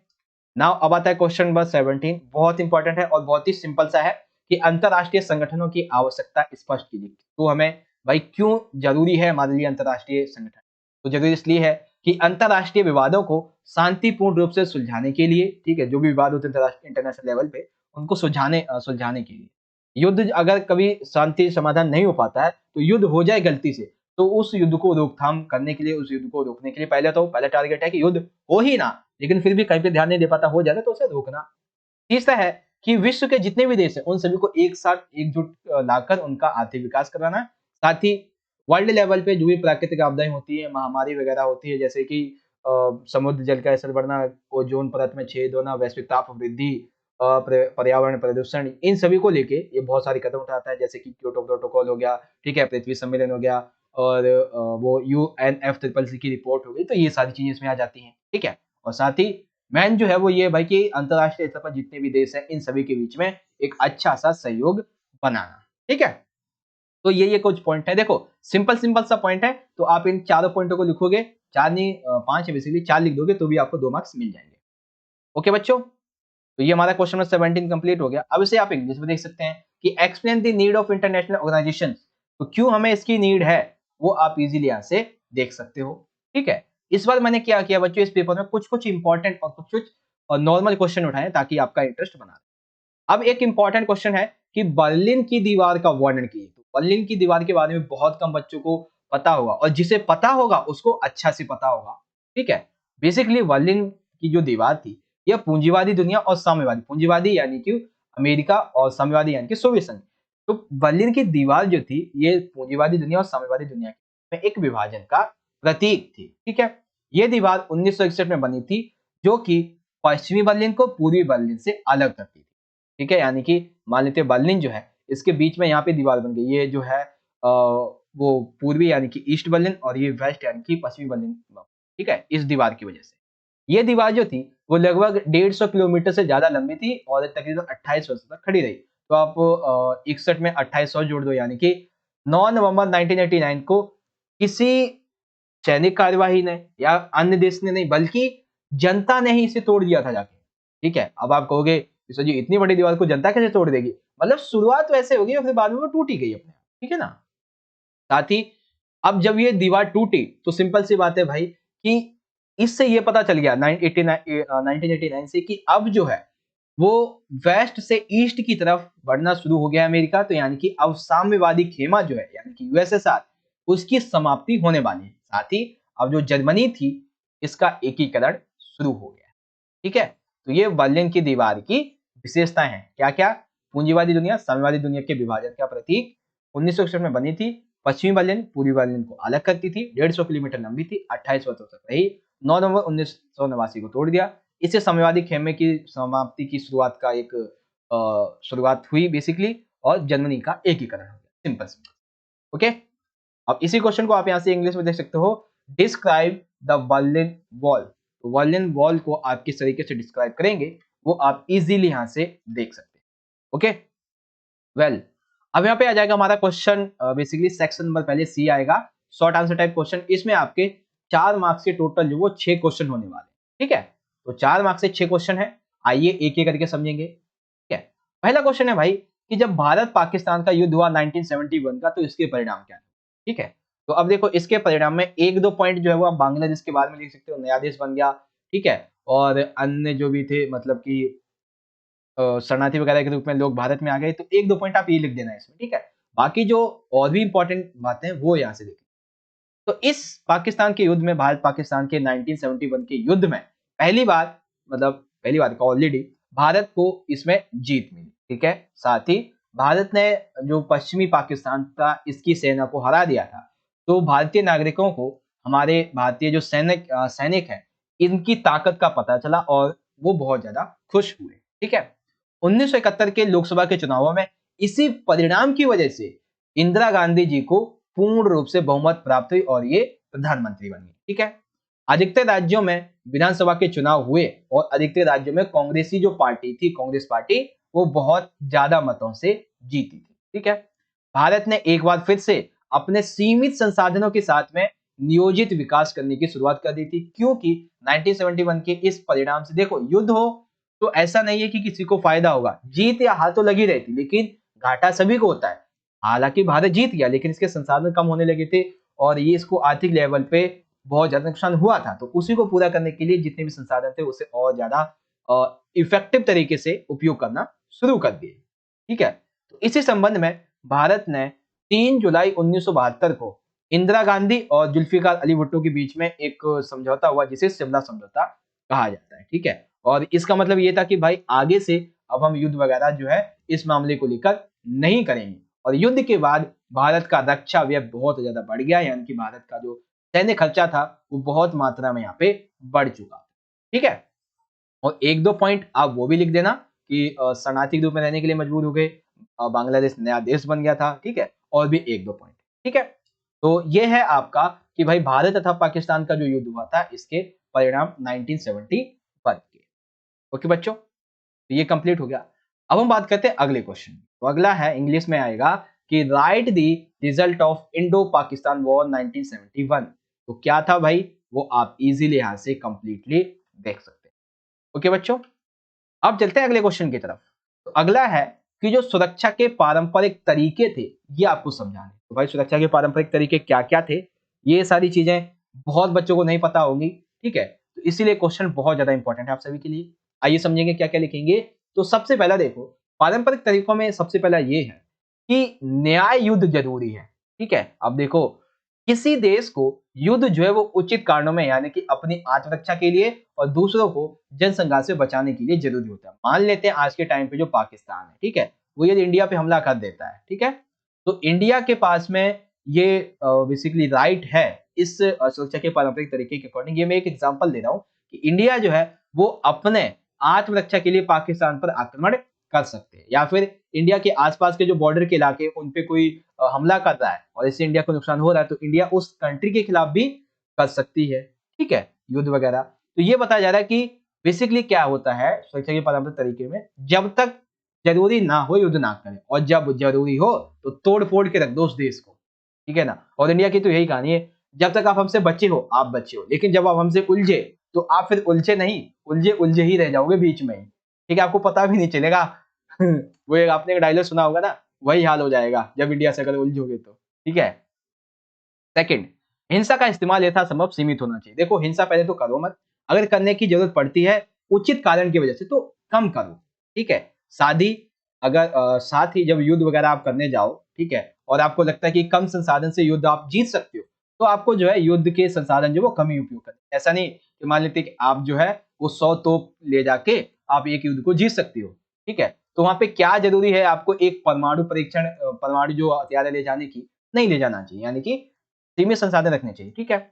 नाउ अब आता है क्वेश्चन नंबर 17, बहुत इंपॉर्टेंट है और बहुत ही सिंपल सा है कि अंतरराष्ट्रीय संगठनों की आवश्यकता स्पष्ट कीजिए। तो हमें भाई क्यों जरूरी है हमारे लिए अंतरराष्ट्रीय संगठन? तो जरूरी इसलिए है कि अंतरराष्ट्रीय विवादों को शांतिपूर्ण रूप से सुलझाने के लिए, ठीक है, जो भी विवाद होते हैं इंटरनेशनल लेवल पे उनको सुलझाने के लिए, युद्ध अगर कभी शांति समाधान नहीं हो पाता है तो युद्ध हो जाए गलती से, तो उस युद्ध को रोकथाम करने के लिए, उस युद्ध को रोकने के लिए पहला टारगेट है कि युद्ध हो ही ना, लेकिन फिर भी कहीं पे ध्यान नहीं दे पाता, हो जाए तो उसे रोकना। तीसरा है कि विश्व के जितने भी देश हैं उन सभी को एक साथ एकजुट लाकर उनका आर्थिक विकास करवाना। साथ ही वर्ल्ड लेवल पे जो भी प्राकृतिक आपदाएं होती है, महामारी वगैरह होती है, जैसे कि समुद्र जल का स्तर बढ़ना, ओजोन परत में छेद होना, वैश्विक ताप वृद्धि, पर्यावरण प्रदूषण, इन सभी को लेके ये बहुत सारे कदम उठाता है, जैसे कि क्योटो प्रोटोकॉल हो गया, ठीक है, पृथ्वी सम्मेलन हो गया, और वो UNFCCC की रिपोर्ट हो गई। तो ये सारी चीजें इसमें आ जाती हैं। ठीक है, और साथ ही मैन जो है वो ये भाई कि अंतरराष्ट्रीय स्तर पर जितने भी देश हैं इन सभी के बीच में एक अच्छा सा सहयोग बनाना। ठीक है, तो ये कुछ पॉइंट है। देखो सिंपल सा पॉइंट है, तो आप इन चारों पॉइंटों को लिखोगे, चार नहीं पांच है बेसिकली, चार लिख दोगे तो भी आपको 2 मार्क्स मिल जाएंगे। ओके बच्चों, तो ये हमारा क्वेश्चन नंबर 17 कंप्लीट हो गया। अब इसे आप इंग्लिश में देख सकते हैं कि explain the need of international organisation. तो क्यों हमें इसकी नीड है वो आप इजीली यहां से देख सकते हो। ठीक है, इस बार मैंने क्या किया बच्चों, इस पेपर में कुछ इंपॉर्टेंट और कुछ नॉर्मल क्वेश्चन उठाए ताकि आपका इंटरेस्ट बना रहे। अब एक इंपॉर्टेंट क्वेश्चन है कि बर्लिन की दीवार का वर्णन कीजिए। तो बर्लिन की दीवार के बारे में बहुत कम बच्चों को पता होगा, और जिसे पता होगा उसको अच्छा से पता होगा। ठीक है, बेसिकली बर्लिन की जो दीवार थी यह पूंजीवादी दुनिया और साम्यवादी, पूंजीवादी यानी कि अमेरिका और साम्यवादी यानी कि सोवियत संघ, तो बर्लिन की दीवार जो थी ये पूंजीवादी दुनिया और साम्यवादी दुनिया में एक विभाजन का प्रतीक थी। ठीक है, ये दीवार 1961 में बनी थी, जो कि पश्चिमी बर्लिन को पूर्वी बर्लिन से अलग करती थी। ठीक है, यानी कि मान लेते हैं बर्लिन जो है इसके बीच में यहाँ पे दीवार बन गई, ये जो है वो पूर्वी यानी कि ईस्ट बर्लिन, और ये वेस्ट यानी कि पश्चिमी बर्लिन। ठीक है, इस दीवार की वजह से ये दीवार जो थी वो लगभग 150 किलोमीटर से ज्यादा लंबी थी और तकरीबन 28 वर्ष तक खड़ी रही। तो आप 61 में 2800 जोड़ दो, यानी कि 9 नवंबर 1989 को किसी सैनिक कार्यवाही ने या अन्य देश ने नहीं बल्कि जनता ने ही इसे तोड़ दिया था जाके। ठीक है, अब आप कहोगे कि सर जी इतनी बड़ी दीवार को जनता कैसे तोड़ देगी? मतलब शुरुआत वैसे होगी और फिर बाद में वो टूट ही गई अपने आप। ठीक है ना? साथ ही अब जब ये दीवार टूटी तो सिंपल सी बात है भाई कि इससे ये पता चल गया 1989 से कि अब जो है वो वेस्ट से ईस्ट की तरफ बढ़ना शुरू हो गया अमेरिका। तो यानी कि अब साम्यवादी खेमा जो है यानी कि यूएसएसआर, उसकी समाप्ति होने वाली है। साथ ही अब जो जर्मनी थी इसका एकीकरण शुरू हो गया। ठीक है, तो ये बर्लिन की दीवार की विशेषताएं हैं। क्या क्या? पूंजीवादी दुनिया साम्यवादी दुनिया के विभाजन का प्रतीक, 1961 में बनी थी, पश्चिमी बर्लिन पूर्वी बर्लिन को अलग करती थी, 150 किलोमीटर लंबी थी, 28 वर्षों तक रही, 9 नवंबर 1989 को तोड़ दिया। इससे साम्यवादी खेमे की समाप्ति की शुरुआत का एक शुरुआत हुई बेसिकली, और जर्मनी का एकीकरण हो गया। Simple simple. ओके, अब इसी क्वेश्चन को आप यहाँ से इंग्लिश में देख सकते हो, डिस्क्राइब द बर्लिन वॉल। तो बर्लिन वॉल को आप किस तरीके से डिस्क्राइब करेंगे वो आप इजीली यहाँ से देख सकते हैं। ओके, वेल अब यहाँ पे आ जाएगा हमारा क्वेश्चन, बेसिकली सेक्शन नंबर पहले सी आएगा, शॉर्ट आंसर टाइप क्वेश्चन। इसमें आपके 4 मार्क्स के टोटल जो वो 6 क्वेश्चन होने वाले हैं। ठीक है, तो 4 मार्क्स से 6 क्वेश्चन है, आइए एक एक करके समझेंगे। ठीक है, पहला क्वेश्चन है भाई कि जब भारत पाकिस्तान का युद्ध हुआ 1971 का तो इसके परिणाम क्या थे। ठीक है, तो अब देखो इसके परिणाम में 1-2 पॉइंट जो है वो आप बांग्लादेश के बाद में लिख सकते हो, नया देश बन गया, ठीक है? और अन्य जो भी थे मतलब कि शरणार्थी वगैरह के रूप में लोग भारत में आ गए, तो 1-2 पॉइंट आप ये लिख देना इसमें, ठीक है? बाकी जो और भी इम्पोर्टेंट बातें हैं वो यहाँ से देखिए। तो इस पाकिस्तान के युद्ध में, भारत पाकिस्तान के 1971 के युद्ध में पहली बार, मतलब पहली बार का ऑलरेडी भारत को इसमें जीत मिली, ठीक है? साथ ही भारत ने जो पश्चिमी पाकिस्तान था इसकी सेना को हरा दिया था। तो भारतीय नागरिकों को हमारे भारतीय जो सैनिक हैं इनकी ताकत का पता चला और वो बहुत ज्यादा खुश हुए, ठीक है? 1971 के लोकसभा के चुनावों में इसी परिणाम की वजह से इंदिरा गांधी जी को पूर्ण रूप से बहुमत प्राप्त हुई और ये प्रधानमंत्री बनी, ठीक है? अधिकतर राज्यों में विधानसभा के चुनाव हुए और अधिकतर राज्यों में कांग्रेसी जो पार्टी थी, कांग्रेस पार्टी, वो बहुत ज्यादा मतों से जीती थी, ठीक है? भारत ने एक बार फिर से अपने सीमित संसाधनों के साथ में नियोजित विकास करने की शुरुआत कर दी थी, क्योंकि 1971 के इस परिणाम से देखो युद्ध हो तो ऐसा नहीं है कि किसी को फायदा होगा, जीत या हार तो लगी रहती, लेकिन घाटा सभी को होता है। हालांकि भारत जीत गया लेकिन इसके संसाधन कम होने लगे थे और ये इसको आर्थिक लेवल पे बहुत ज्यादा नुकसान हुआ था, तो उसी को पूरा करने के लिए जितने भी संसाधन थे उसे और ज्यादा इफेक्टिव तरीके से उपयोग करना शुरू कर दिए, ठीक है? तो इसी संबंध में भारत ने 3 जुलाई 1972 को इंदिरा गांधी और जुल्फिकार अली भुट्टो के बीच में एक समझौता हुआ जिसे शिमला समझौता कहा जाता है, ठीक है? और इसका मतलब ये था कि भाई आगे से अब हम युद्ध वगैरह जो है इस मामले को लेकर नहीं करेंगे। और युद्ध के बाद भारत का रक्षा व्यय बहुत ज्यादा बढ़ गया, यानी कि भारत का जो सैन्य खर्चा था वो बहुत मात्रा में यहाँ पे बढ़ चुका, ठीक है? और 1-2 पॉइंट आप वो भी लिख देना कि शरणार्थी के रूप में रहने के लिए मजबूर हो गए, बांग्लादेश नया देश बन गया था, ठीक है? और भी 1-2 पॉइंट, ठीक है? तो ये है आपका कि भाई भारत तथा पाकिस्तान का जो युद्ध हुआ था इसके परिणाम 1971 के। ओके बच्चों, तो ये कंप्लीट हो गया। अब हम बात करते हैं अगले क्वेश्चन। तो अगला है, इंग्लिश में आएगा कि write the result of Indo Pakistan war 1971। तो क्या था भाई, वो आप इजीली यहां से कंप्लीटली देख सकते हैं। ओके बच्चों, अब चलते हैं अगले क्वेश्चन की तरफ। तो अगला है कि जो सुरक्षा के पारंपरिक तरीके थे ये आपको समझाने। तो भाई सुरक्षा के पारंपरिक तरीके क्या क्या थे, ये सारी चीजें बहुत बच्चों को नहीं पता होंगी, ठीक है? तो इसीलिए क्वेश्चन बहुत ज्यादा इंपॉर्टेंट है आप सभी के लिए। आइए समझेंगे क्या क्या लिखेंगे। तो सबसे पहला देखो, पारंपरिक तरीकों में सबसे पहला ये है कि न्याय युद्ध जरूरी है, ठीक है? अब देखो, किसी देश को युद्ध जो है वो उचित कारणों में, यानी कि अपनी आत्मरक्षा के लिए और दूसरों को जनसंघात से बचाने के लिए जरूरी होता है। मान लेते हैं आज के टाइम पे जो पाकिस्तान है, ठीक है, वो यदि इंडिया पे हमला कर देता है, ठीक है, तो इंडिया के पास में ये बेसिकली राइट है इस सुरक्षा के पारंपरिक तरीके के अकॉर्डिंग। ये मैं एक एग्जांपल दे रहा हूँ कि इंडिया जो है वो अपने आत्मरक्षा के लिए पाकिस्तान पर आक्रमण कर सकते हैं, या फिर इंडिया के आसपास के जो बॉर्डर के इलाके उन पे कोई हमला कर रहा है और इससे इंडिया को नुकसान हो रहा है, तो इंडिया उस कंट्री के खिलाफ भी कर सकती है, ठीक है, युद्ध वगैरह। तो ये बताया जा रहा है कि बेसिकली क्या होता है सुरक्षा के पारंपरिक तरीके में, जब तक जरूरी ना हो युद्ध ना करें, और जब जरूरी हो तो तोड़ फोड़ के रख दो उस देश को, ठीक है ना? और इंडिया की तो यही कहानी है, जब तक आप हमसे बचे हो आप बचे हो, लेकिन जब आप हमसे उलझे तो आप फिर उलझे नहीं, उलझे उलझे ही रह जाओगे बीच में ही, ठीक है? आपको पता भी नहीं चलेगा। वो एक आपने एक डायलॉग सुना होगा ना, वही हाल हो जाएगा जब इंडिया से अगर उलझोगे तो, ठीक है? सेकंड, हिंसा का इस्तेमाल यथासंभव सीमित होना चाहिए। देखो हिंसा पहले तो करो मत, अगर करने की जरूरत पड़ती है उचित कारण की वजह से तो कम करो, ठीक है? शादी अगर साथ ही जब युद्ध वगैरह आप करने जाओ, ठीक है, और आपको लगता है कि कम संसाधन से युद्ध आप जीत सकते हो, तो आपको जो है युद्ध के संसाधन जो वो कम ही उपयोग करें। ऐसा नहीं कि मान लेते कि आप जो है वो 100 तोप ले जाके आप एक युद्ध को जीत सकते हो, ठीक है? तो वहां पे क्या जरूरी है, आपको एक परमाणु परीक्षण परमाणु जो हथियार है ले जाने की नहीं ले जाना चाहिए, यानी कि सीमित संसाधन रखने चाहिए, ठीक है?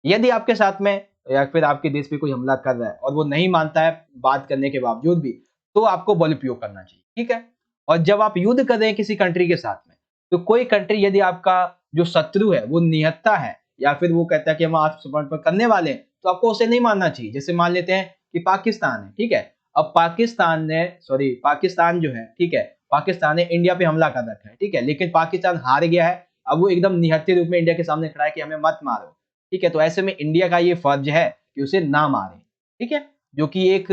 यदि आपके साथ में या फिर आपके देश पे कोई हमला कर रहा है और वो नहीं मानता है बात करने के बावजूद भी, तो आपको बल उपयोग करना चाहिए, ठीक है? और जब आप युद्ध कर रहे हैं किसी कंट्री के साथ में, तो कोई कंट्री यदि आपका जो शत्रु है वो निहत्था है या फिर वो कहता है कि हम आत्मसमर्पण करने वाले हैं, तो आपको उसे नहीं मानना चाहिए। जैसे मान लेते हैं कि पाकिस्तान है, ठीक है? अब पाकिस्तान जो है, ठीक है, पाकिस्तान ने इंडिया पे हमला कर रखा है, ठीक है, लेकिन पाकिस्तान हार गया है। अब वो एकदम निहत्थे रूप में इंडिया के सामने खड़ा है कि हमें मत मारो, ठीक है? तो ऐसे में इंडिया का ये फर्ज है कि उसे ना मारे, ठीक है? जो कि एक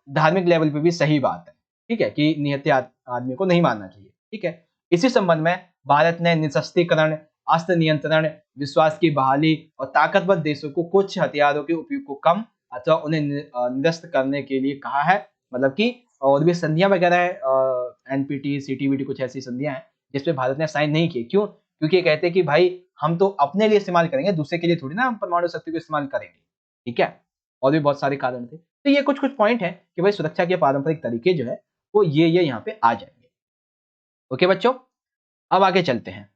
धार्मिक लेवल पे भी सही बात है, ठीक है, कि निहत्थे आदमी को नहीं मारना चाहिए, ठीक है? इसी संबंध में भारत ने निशस्त्रीकरण, अस्त्र नियंत्रण, विश्वास की बहाली और ताकतवर देशों को कुछ हथियारों के उपयोग को कम अथवा उन्हें निरस्त करने के लिए कहा है। मतलब कि और भी संधियां वगैरह है, एनपीटी, सीटीबीटी कुछ ऐसी संधियां हैं जिसपे भारत ने साइन नहीं किए। क्यों? क्योंकि ये कहते हैं कि भाई हम तो अपने लिए इस्तेमाल करेंगे, दूसरे के लिए थोड़ी ना हम परमाणु शक्ति को इस्तेमाल करेंगे। ठीक है? और भी बहुत सारे कारण थे। तो ये कुछ-कुछ पॉइंट हैं कि भाई सुरक्षा के पारंपरिक तरीके जो है वो ये यहाँ पे आ जाएंगे। ओके बच्चों, अब आगे चलते हैं।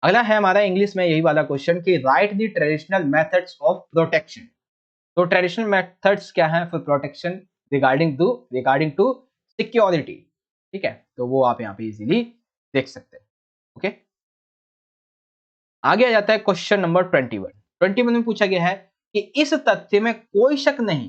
अगला है हमारा इंग्लिश में यही वाला क्वेश्चन कि write the traditional methods of protection. तो ट्रेडिशनल मेथड्स क्या हैं for protection regarding to security. ठीक है, तो वो आप यहाँ पे इजीली देख सकते हैं। ओके, आगे आ जाता है क्वेश्चन नंबर 21। में पूछा गया है कि इस तथ्य में कोई शक नहीं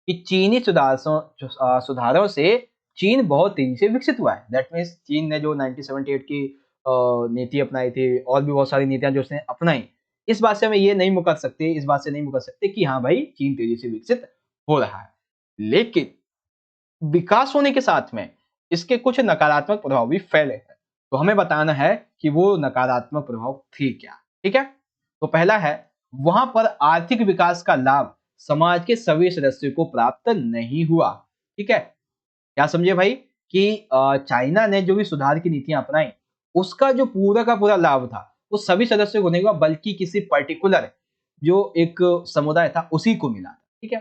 कि चीनी सुधारों से चीन बहुत तेजी से विकसित हुआ है। दैट मीन्स चीन ने जो 1978 की नीति अपनाई थी और भी बहुत सारी नीतियां जो उसने अपनाई, इस बात से हमें ये नहीं मुकर सकते, इस बात से नहीं मुकर सकते कि हाँ भाई चीन तेजी से विकसित हो रहा है। लेकिन विकास होने के साथ में इसके कुछ नकारात्मक प्रभाव भी फैले हैं। तो हमें बताना है कि वो नकारात्मक प्रभाव थे क्या। ठीक है, तो पहला है वहां पर आर्थिक विकास का लाभ समाज के सभी सदस्यों को प्राप्त नहीं हुआ। ठीक है, क्या समझे भाई कि चाइना ने जो भी सुधार की नीतियां अपनाई उसका जो पूरा का पूरा लाभ था वो सभी सदस्यों को नहीं हुआ, बल्कि किसी पर्टिकुलर जो एक समुदाय था उसी को मिला। ठीक है,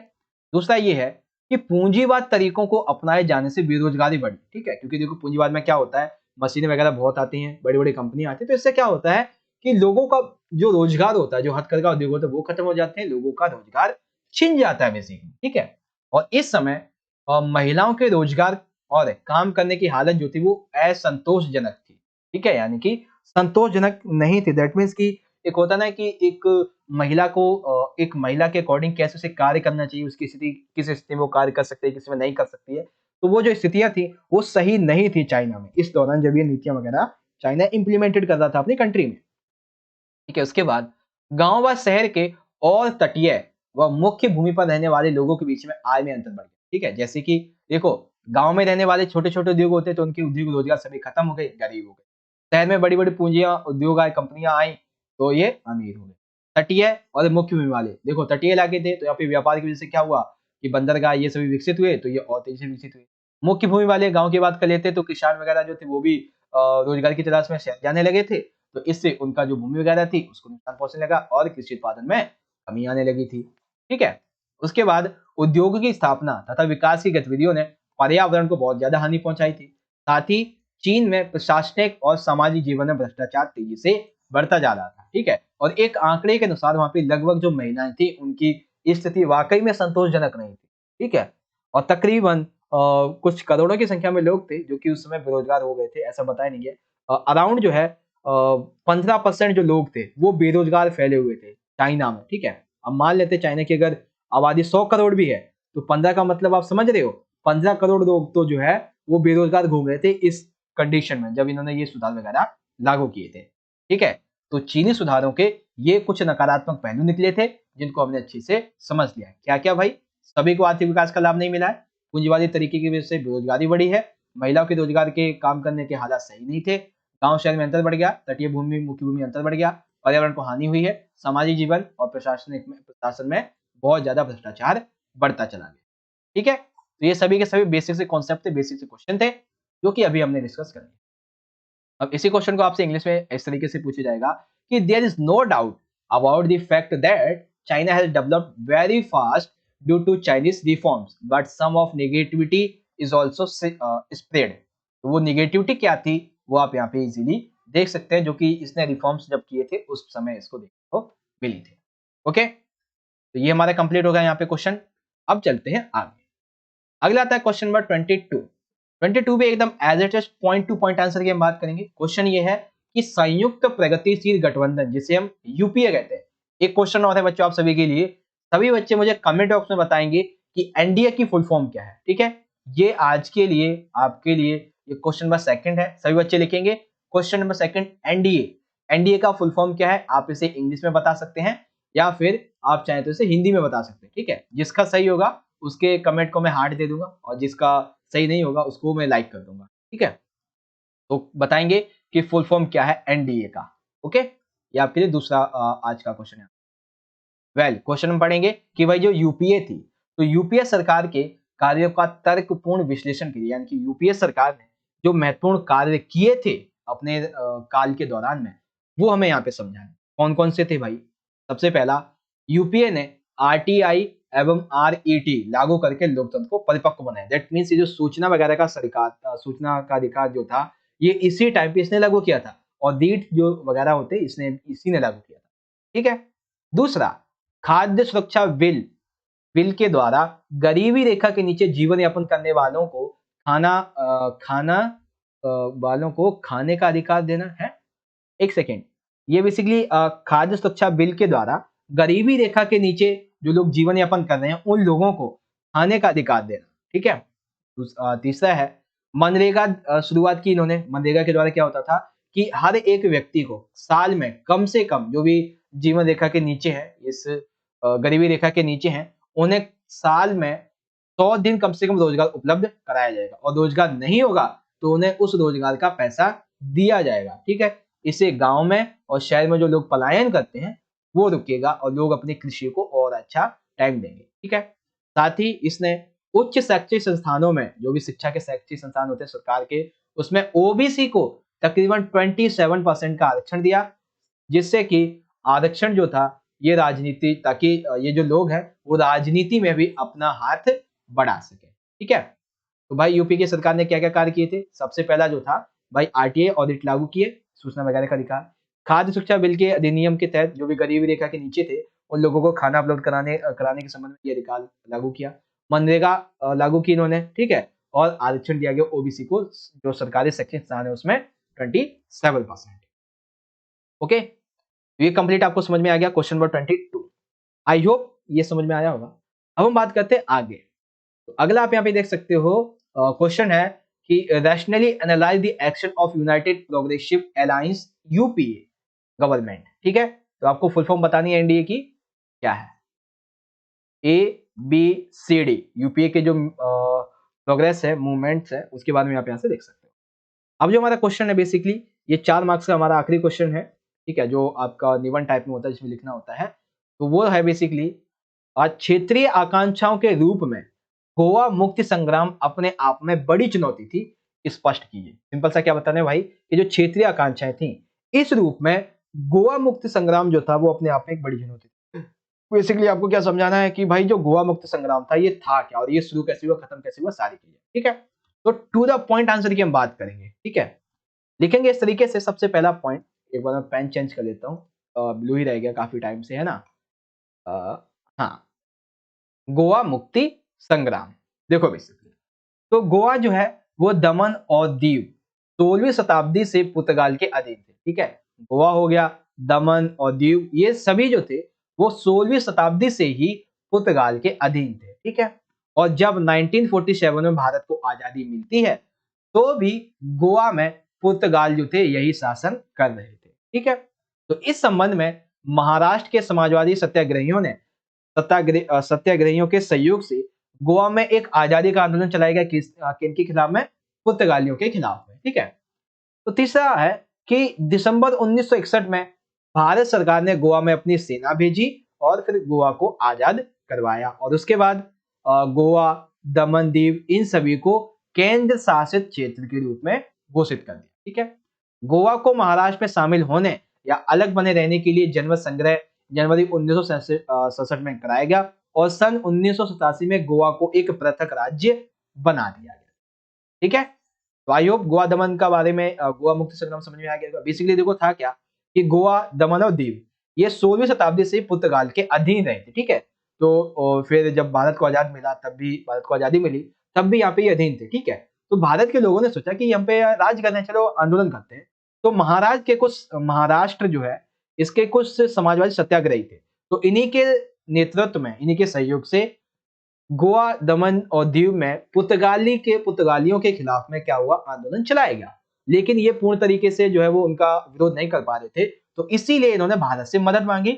दूसरा ये है कि पूंजीवाद तरीकों को अपनाए जाने से बेरोजगारी बढ़ी। ठीक है, क्योंकि देखो पूंजीवाद में क्या होता है, मशीनें वगैरह बहुत आती हैं, बड़ी बड़ी कंपनियां आती हैं, तो इससे क्या होता है कि लोगों का जो रोजगार होता है, जो हथकरघा उद्योग होता है वो खत्म हो जाते हैं, लोगों का रोजगार छिन जाता है बेसिकली। ठीक है, और इस समय महिलाओं के रोजगार और काम करने की हालत जो थी वो असंतोषजनक थी। ठीक है, यानी कि संतोषजनक नहीं थी। दैट मीन्स कि एक होता ना कि एक महिला को एक महिला के अकॉर्डिंग कैसे उसे कार्य करना चाहिए, उसकी स्थिति किस स्थिति में वो कार्य कर सकती है, किस में नहीं कर सकती है, तो वो जो स्थितियां थी वो सही नहीं थी चाइना में इस दौरान जब ये नीतियां वगैरह चाइना इंप्लीमेंटेड कर रहा था अपनी कंट्री में। ठीक है, उसके बाद गांव व शहर के और तटीय व मुख्य भूमि पर रहने वाले लोगों के बीच में आय में अंतर बढ़ गया। ठीक है, जैसे कि देखो गांव में रहने वाले छोटे छोटे उद्योग होते तो उनके उद्योग रोजगार सभी खत्म हो गए, गरीब हो गए। शहर में बड़ी बड़ी पूंजियां उद्योग आए, कंपनियां आई, तो ये अमीर हो गए। तटीय और मुख्य भूमि वाले, देखो तटीय इलाके थे तो यहाँ पे व्यापार की वजह से क्या हुआ कि बंदरगाह ये सभी विकसित हुए, तो ये और तेजी से विकसित हुए। मुख्य भूमि वाले गांव की बात कर लेते तो किसान वगैरह जो थे वो भी रोजगार की तलाश में शहर जाने लगे थे, तो इससे उनका जो भूमि वगैरह थी उसको नुकसान पहुंचने लगा और कृषि उत्पादन में कमी आने लगी थी। ठीक है, उसके बाद उद्योग की स्थापना तथा विकास की गतिविधियों ने पर्यावरण को बहुत ज्यादा हानि पहुंचाई थी। साथ ही चीन में प्रशासनिक और सामाजिक जीवन में भ्रष्टाचार तेजी से बढ़ता जा रहा था। ठीक है, और एक आंकड़े के अनुसार वहां पे लगभग जो महिलाएं थी उनकी स्थिति वाकई में संतोषजनक नहीं थी। ठीक है, और तकरीबन कुछ करोड़ों की संख्या में लोग थे जो कि उस समय बेरोजगार हो गए थे, ऐसा बताया नहीं है। अराउंड जो है 15% जो लोग थे वो बेरोजगार फैले हुए थे चाइना में। ठीक है, अब मान लेते चाइना की अगर आबादी 100 करोड़ भी है तो 15 का मतलब आप समझ रहे हो, 15 करोड़ लोग तो जो है वो बेरोजगार घूम रहे थे इस कंडीशन में जब इन्होंने ये सुधार वगैरह लागू किए थे। ठीक है, तो चीनी सुधारों के ये कुछ नकारात्मक पहलू निकले थे जिनको हमने अच्छे से समझ लिया है। क्या क्या भाई, सभी को आर्थिक विकास का लाभ नहीं मिला है, पूंजीवादी तरीके की वजह से बेरोजगारी बढ़ी है, महिलाओं के रोजगार के काम करने के हालात सही नहीं थे, गांव शहर में अंतर बढ़ गया, तटीय भूमि मुख्य भूमि अंतर बढ़ गया, पर्यावरण को हानि हुई है, सामाजिक जीवन और प्रशासन में बहुत ज्यादा भ्रष्टाचार बढ़ता चला गया। ठीक है, तो ये सभी के सभी बेसिक से कॉन्सेप्ट थे, बेसिक से क्वेश्चन थे जो कि अभी हमने डिस्कस कर लिया। अब इसी क्वेश्चन को आपसे इंग्लिश में इस तरीके से पूछा जाएगा कि there is no doubt about the fact that China has developed very fast due to Chinese reforms but some of negativity is also spread. तो वो नेगेटिविटी क्या थी वो आप यहाँ पे इजीली देख सकते हैं, जो कि इसने रिफॉर्म्स जब किए थे उस समय इसको देखने को मिली थी। ओके, तो ये हमारा कंप्लीट होगा यहाँ पे क्वेश्चन। अब चलते हैं आगे। अगला आता है क्वेश्चन नंबर 22 भी एकदम as it is point to point answer की हम बात करेंगे। क्वेश्चन ये है कि संयुक्त प्रगतिशील गठबंधन जिसे हम यूपीए कहते हैं। एक क्वेश्चन और है बच्चों आप सभी के लिए, सभी बच्चे मुझे कमेंट बॉक्स में बताएंगे कि एनडीए की फुल फॉर्म क्या है। ठीक है, ये आज के लिए आपके लिए ये क्वेश्चन नंबर सेकंड है, सभी बच्चे लिखेंगे question number second NDA. NDA का फुल फॉर्म क्या है, आप इसे इंग्लिश में बता सकते हैं या फिर आप चाहें तो इसे हिंदी में बता सकते हैं। ठीक है, जिसका सही होगा उसके कमेंट को मैं हार्ट दे दूंगा और जिसका सही नहीं होगा उसको मैं लाइक कर दूंगा। ठीक है, तो बताएंगे कि फुल फॉर्म क्या है एनडीए का। ओके, ये आपके लिए दूसरा आज का क्वेश्चन है। क्वेश्चन हम पढ़ेंगे कि भाई जो यूपीए थी, तो यूपीए सरकार के कार्यों का तर्कपूर्ण विश्लेषण के लिए, यानी कि यूपीए सरकार ने जो महत्वपूर्ण कार्य किए थे अपने काल के दौरान में, वो हमें यहाँ पे समझाना है। कौन कौन से थे भाई? सबसे पहला, यूपीए ने आरटीआई एवं आरईटी लागू करके लोकतंत्र को परिपक्व बनाया। दैट मीन्स ये जो सूचना वगैरह का सूचना का अधिकार जो था, ये इसी टाइम पे इसने लागू किया था, और रीट जो वगैरह होते इसने इसी ने लागू किया था। ठीक है। दूसरा, खाद्य सुरक्षा बिल के द्वारा गरीबी रेखा के नीचे जीवन यापन करने वालों को खाने का अधिकार देना है। एक सेकेंड, ये बेसिकली खाद्य सुरक्षा बिल के द्वारा गरीबी रेखा के नीचे जो लोग जीवन यापन कर रहे हैं उन लोगों को खाने का अधिकार देना। ठीक है। तीसरा है मनरेगा, शुरुआत की इन्होंने। मनरेगा के द्वारा क्या होता था कि हर एक व्यक्ति को साल में कम से कम, जो भी जीवन रेखा के नीचे है, इस गरीबी रेखा के नीचे हैं, उन्हें साल में 100 दिन कम से कम रोजगार उपलब्ध कराया जाएगा, और रोजगार नहीं होगा तो उन्हें उस रोजगार का पैसा दिया जाएगा। ठीक है। इससे गांव में और शहर में जो लोग पलायन करते हैं वो रुकेगा और लोग अपनी कृषि को और अच्छा टाइम देंगे। ठीक है। साथ ही इसने उच्च शैक्षिक संस्थानों में, जो भी शिक्षा के शैक्षिक संस्थान होते हैं सरकार के, उसमें ओबीसी को तकरीबन 27% का आरक्षण दिया, जिससे कि आरक्षण जो था ये राजनीति, ताकि ये जो लोग हैं वो राजनीति में भी अपना हाथ बढ़ा सके। ठीक है। तो भाई यूपी की सरकार ने क्या क्या कार्य किए थे? सबसे पहला जो था भाई, आरटीआई ऑडिट लागू किए, सूचना वगैरह का अधिकार। खाद्य सुरक्षा बिल के अधिनियम के तहत जो भी गरीबी रेखा के नीचे थे उन लोगों को खाना उपलब्ध कराने के संबंध में ये अधिकार लागू किया। मनरेगा लागू की इन्होंने। ठीक है। और आरक्षण दिया गया ओबीसी को, जो सरकारी शैक्षणिक संस्थान है उसमें 27%। ओके, तो ये कंप्लीट आपको समझ में आ गया क्वेश्चन नंबर 22। आई होप ये समझ में आया होगा। अब हम बात करते हैं आगे। तो अगला आप यहाँ पे देख सकते हो, क्वेश्चन है कि rationally analyse the action of United progressive alliance UPA government. ठीक है। तो आपको फुल फॉर्म बतानी है एनडीए की क्या है। A B C D, UPA के जो प्रोग्रेस है, मूवमेंट्स है, उसके बारे में आप यहाँ से देख सकते हो। अब जो हमारा क्वेश्चन है बेसिकली, ये 4 मार्क्स का हमारा आखिरी क्वेश्चन है। ठीक है। जो आपका निबंध टाइप में होता है, जिसमें लिखना होता है, तो वो है बेसिकली, आज क्षेत्रीय आकांक्षाओं के रूप में गोवा मुक्ति संग्राम अपने आप में बड़ी चुनौती थी, स्पष्ट कीजिए। सिंपल सा क्या बताने भाई, कि जो क्षेत्रीय आकांक्षाएं थी, इस रूप में गोवा मुक्ति संग्राम जो था वो अपने आप में एक बड़ी चुनौती थी। बेसिकली आपको क्या समझाना है कि भाई जो गोवा मुक्ति संग्राम था ये था क्या, और ये शुरू कैसे हुआ, खत्म कैसे हुआ, सारी चीजें। ठीक है। तो टू द पॉइंट आंसर की हम बात करेंगे। ठीक है। लिखेंगे इस तरीके से। सबसे पहला पॉइंट, एक बार मैं पेन चेंज कर लेता हूँ, ब्लू ही रह गया काफी टाइम से, है ना। हाँ, गोवा मुक्ति संग्राम। देखो बेसिकली, तो गोवा जो है वो दमन और दीव 16वीं शताब्दी से पुर्तगाल के अधीन थे। ठीक है। गोवा हो गया, दमन और दीव, ये सभी जो थे वो 16वीं शताब्दी से ही पुर्तगाल के अधीन थे। ठीक है। और जब 1947 में भारत को आजादी मिलती है तो भी गोवा में पुर्तगाल जो थे यही शासन कर रहे थे। ठीक है। तो इस संबंध में महाराष्ट्र के समाजवादी सत्याग्रहियों ने सत्याग्रहियों के सहयोग से गोवा में एक आजादी का आंदोलन चलाया गया। किनके खिलाफ में? पुर्तगालियों के खिलाफ में। ठीक है। तो तीसरा है कि दिसंबर 1961 में भारत सरकार ने गोवा में अपनी सेना भेजी और फिर गोवा को आजाद करवाया, और उसके बाद गोवा, दमन, दीव, इन सभी को केंद्र शासित क्षेत्र के रूप में घोषित कर दिया। ठीक है। गोवा को महाराष्ट्र में शामिल होने या अलग बने रहने के लिए जनमत संग्रह जनवरी 1967 में कराया गया, और सन 1987 में गोवा को एक पृथक राज्य बना दिया गया। ठीक है। तो आई होप गोवा दमन का बारे में, गोवा मुक्ति संग्राम समझ में आ गया। बेसिकली देखो था क्या कि गोवा, दमन और दीव ये 16वीं शताब्दी से पुर्तगाल के अधीन रहे थे। ठीक है। तो फिर जब भारत को आजाद मिला, तब भी भारत को आजादी मिली, तब भी यहाँ पे ये अधीन थे। ठीक है। तो भारत के लोगों ने सोचा कि हम पे राज करने, चलो आंदोलन करते हैं। तो महाराष्ट्र जो है इसके कुछ समाजवादी सत्याग्रही थे, तो इन्हीं के नेतृत्व में, इन्हीं के सहयोग से गोवा, दमन और दीव में पुर्तगालियों के खिलाफ में क्या हुआ, आंदोलन चलाया गया। लेकिन ये पूर्ण तरीके से जो है वो उनका विरोध नहीं कर पा रहे थे, तो इसीलिए इन्होंने भारत से मदद मांगी।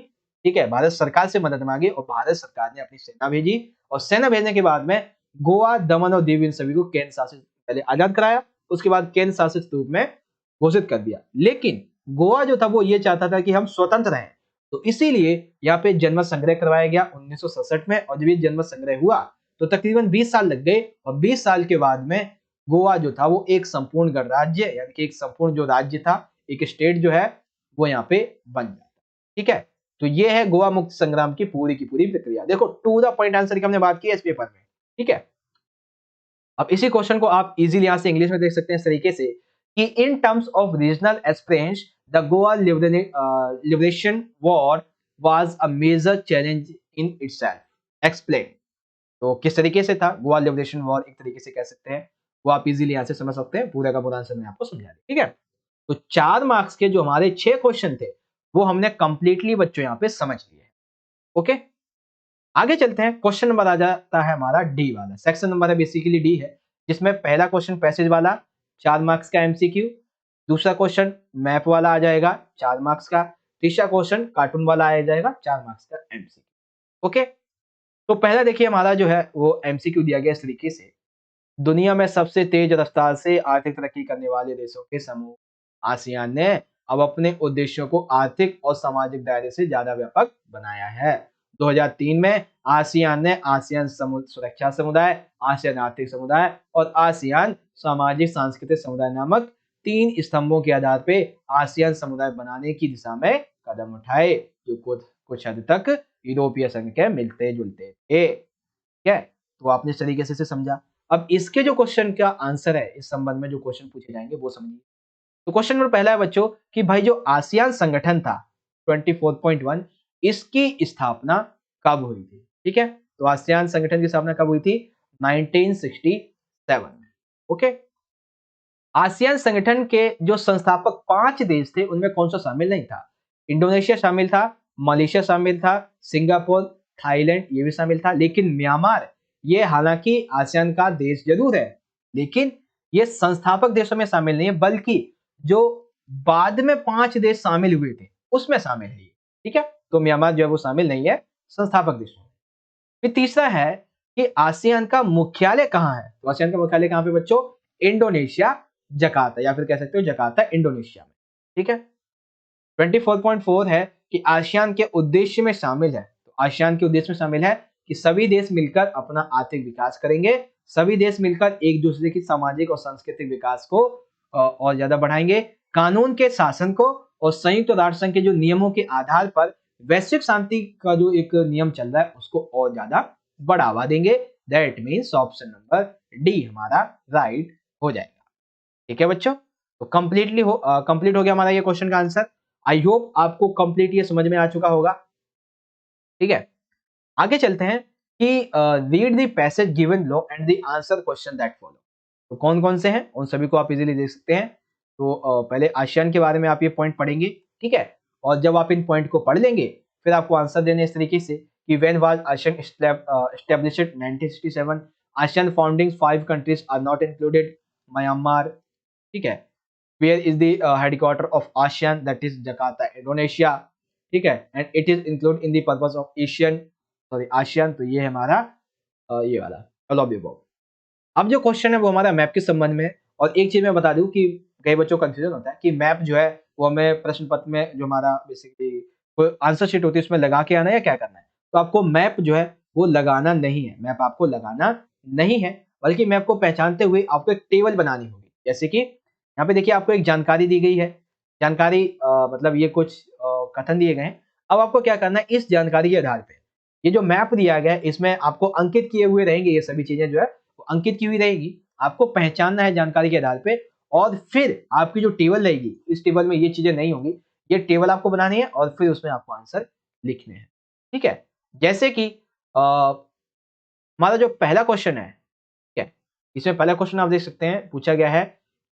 ठीक है। भारत सरकार से मदद मांगी, और भारत सरकार ने अपनी सेना भेजी, और सेना भेजने के बाद में गोवा, दमन और दीव इन सभी को केंद्र शासित, पहले आजाद कराया, उसके बाद केंद्र शासित रूप में घोषित कर दिया। लेकिन गोवा जो था वो ये चाहता था कि हम स्वतंत्र रहें, तो इसीलिए यहाँ पे जनमत संग्रह करवाया गया 1967 में। और जब ये जनमत संग्रह हुआ तो तकरीबन 20 साल लग गए, और 20 साल के बाद में गोवा जो था वो एक संपूर्ण गणराज्य, यानी कि एक संपूर्ण जो राज्य था, एक स्टेट जो है वो यहाँ पे बन जाता। ठीक है, तो ये है गोवा मुक्त संग्राम की पूरी प्रक्रिया। देखो टू द पॉइंट आंसर की हमने बात की है इस पेपर में। ठीक है, अब इसी क्वेश्चन को आप इजीली यहां से इंग्लिश में देख सकते हैं इस तरीके से कि in terms of regional aspirations the Goa liberation war was a major challenge in itself. Explain. तो किस तरीके से था गोवा लिबरेशन वॉर, एक तरीके से कह सकते हैं, वो आप इजीली यहां से समझ सकते हैं। पूरा का पूरा आंसर मैंने आपको समझा दिया। ठीक है, तो 4 मार्क्स के जो हमारे 6 क्वेश्चन थे वो हमने कंप्लीटली बच्चों यहाँ पे समझ लिए। ओके, आगे चलते हैं। क्वेश्चन नंबर आ जाता है हमारा डी वाला, सेक्शन नंबर है बेसिकली डी है, जिसमें पहला क्वेश्चन पैसेज वाला 4 मार्क्स का एमसीक्यू, दूसरा क्वेश्चन मैप वाला आ जाएगा 4 मार्क्स का, तीसरा क्वेश्चन कार्टून वाला आ जाएगा 4 मार्क्स का एमसीक्यू। ओके, तो पहला देखिए हमारा जो है वो एमसीक्यू दिया गया इस तरीके से, दुनिया में सबसे तेज रफ्तार से आर्थिक तरक्की करने वाले देशों के समूह आसियान ने अब अपने उद्देश्यों को आर्थिक और सामाजिक दायरे से ज्यादा व्यापक बनाया है। 2003 में आसियान ने आसियान सुरक्षा समुदाय, आसियान आर्थिक समुदाय और आसियान सामाजिक सांस्कृतिक समुदाय नामक 3 स्तंभों के आधार पे आसियान समुदाय बनाने की दिशा में कदम उठाए, जो कुछ हद तक यूरोपीय संघ के मिलते जुलते थे। ठीक है, तो आपने इस तरीके से समझा। अब इसके जो क्वेश्चन का आंसर है, इस संबंध में जो क्वेश्चन पूछे जाएंगे वो समझिए। तो क्वेश्चन नंबर पहला है बच्चों कि भाई जो आसियान संगठन था 24.1, इसकी स्थापना कब हुई थी। ठीक है, तो आसियान संगठन की स्थापना कब हुई थी, 1967 में। ओके, आसियान संगठन के जो संस्थापक 5 देश थे उनमें कौन सा शामिल नहीं था, इंडोनेशिया शामिल था, मलेशिया शामिल था, सिंगापुर, थाईलैंड ये भी शामिल था, लेकिन म्यांमार ये हालांकि आसियान का देश जरूर है, लेकिन ये संस्थापक देशों में शामिल नहीं है, बल्कि जो बाद में 5 देश शामिल हुए थे उसमें शामिल है। ठीक है, तो म्यांमार जो है वो शामिल नहीं है संस्थापक देशों में। फिर तीसरा है कि आसियान का मुख्यालय कहाँ है, तो आसियान का मुख्यालय कहाँ पे बच्चों, इंडोनेशिया जकार्ता, या फिर कह सकते हो जकार्ता इंडोनेशिया में। ठीक है, 24.4 है कि आसियान के उद्देश्य में शामिल है, तो आसियान के उद्देश्य में शामिल है कि सभी देश मिलकर अपना आर्थिक विकास करेंगे, सभी देश मिलकर एक दूसरे की सामाजिक और सांस्कृतिक विकास को और ज्यादा बढ़ाएंगे, कानून के शासन को और संयुक्त राष्ट्र संघ के जो नियमों के आधार पर वैश्विक शांति का जो एक नियम चल रहा है उसको और ज्यादा बढ़ावा देंगे। That means option number D हमारा राइट हो जाएगा। ठीक है बच्चों, तो कंप्लीट हो गया हमारा ये क्वेश्चन का आंसर। आई होप आपको कंप्लीट ये समझ में आ चुका होगा। ठीक है, आगे चलते हैं कि read the passage given low and the answer question that follow. तो कौन कौन से हैं उन सभी को आप इजीली देख सकते हैं। तो पहले आसियान के बारे में आप ये पॉइंट पढ़ेंगे। ठीक है, और जब आप इन पॉइंट को पढ़ लेंगे फिर आपको आंसर देने इस तरीके से कि when was ASEAN established 1967, ASEAN founding 5 countries are not included, Myanmar. ठीक है, where is the headquarter of ASEAN, that is Jakarta, Indonesia। ठीक है, and it is included in the purpose of ASEAN। तो ये है हमारा ये वाला all of the above। अब जो क्वेश्चन है वो हमारा मैप के संबंध में है। और एक चीज मैं बता दूं कि कई बच्चों को कंफ्यूजन होता है कि मैप जो है वो हमें प्रश्न पत्र में जो हमारा बेसिकली कोई आंसर शीट होती है उसमें लगा के आना है या क्या करना है। तो आपको मैप जो है वो लगाना नहीं है, मैप आपको लगाना नहीं है, बल्कि मैप को पहचानते हुए आपको एक टेबल बनानी होगी। जैसे कि यहाँ पे देखिए आपको एक जानकारी दी गई है, जानकारी मतलब ये कुछ कथन दिए गए हैं। अब आपको क्या करना है, इस जानकारी के आधार पे ये जो मैप दिया गया है इसमें आपको अंकित किए हुए रहेंगे, ये सभी चीजें जो है वो अंकित की हुई रहेगी, आपको पहचानना है जानकारी के आधार पे। और फिर आपकी जो टेबल रहेगी इस टेबल में ये चीजें नहीं होंगी, ये टेबल आपको बनानी है और फिर उसमें आपको आंसर लिखने हैं। ठीक है, जैसे कि हमारा जो पहला क्वेश्चन है, ठीक है, इसमें पहला क्वेश्चन आप देख सकते हैं पूछा गया है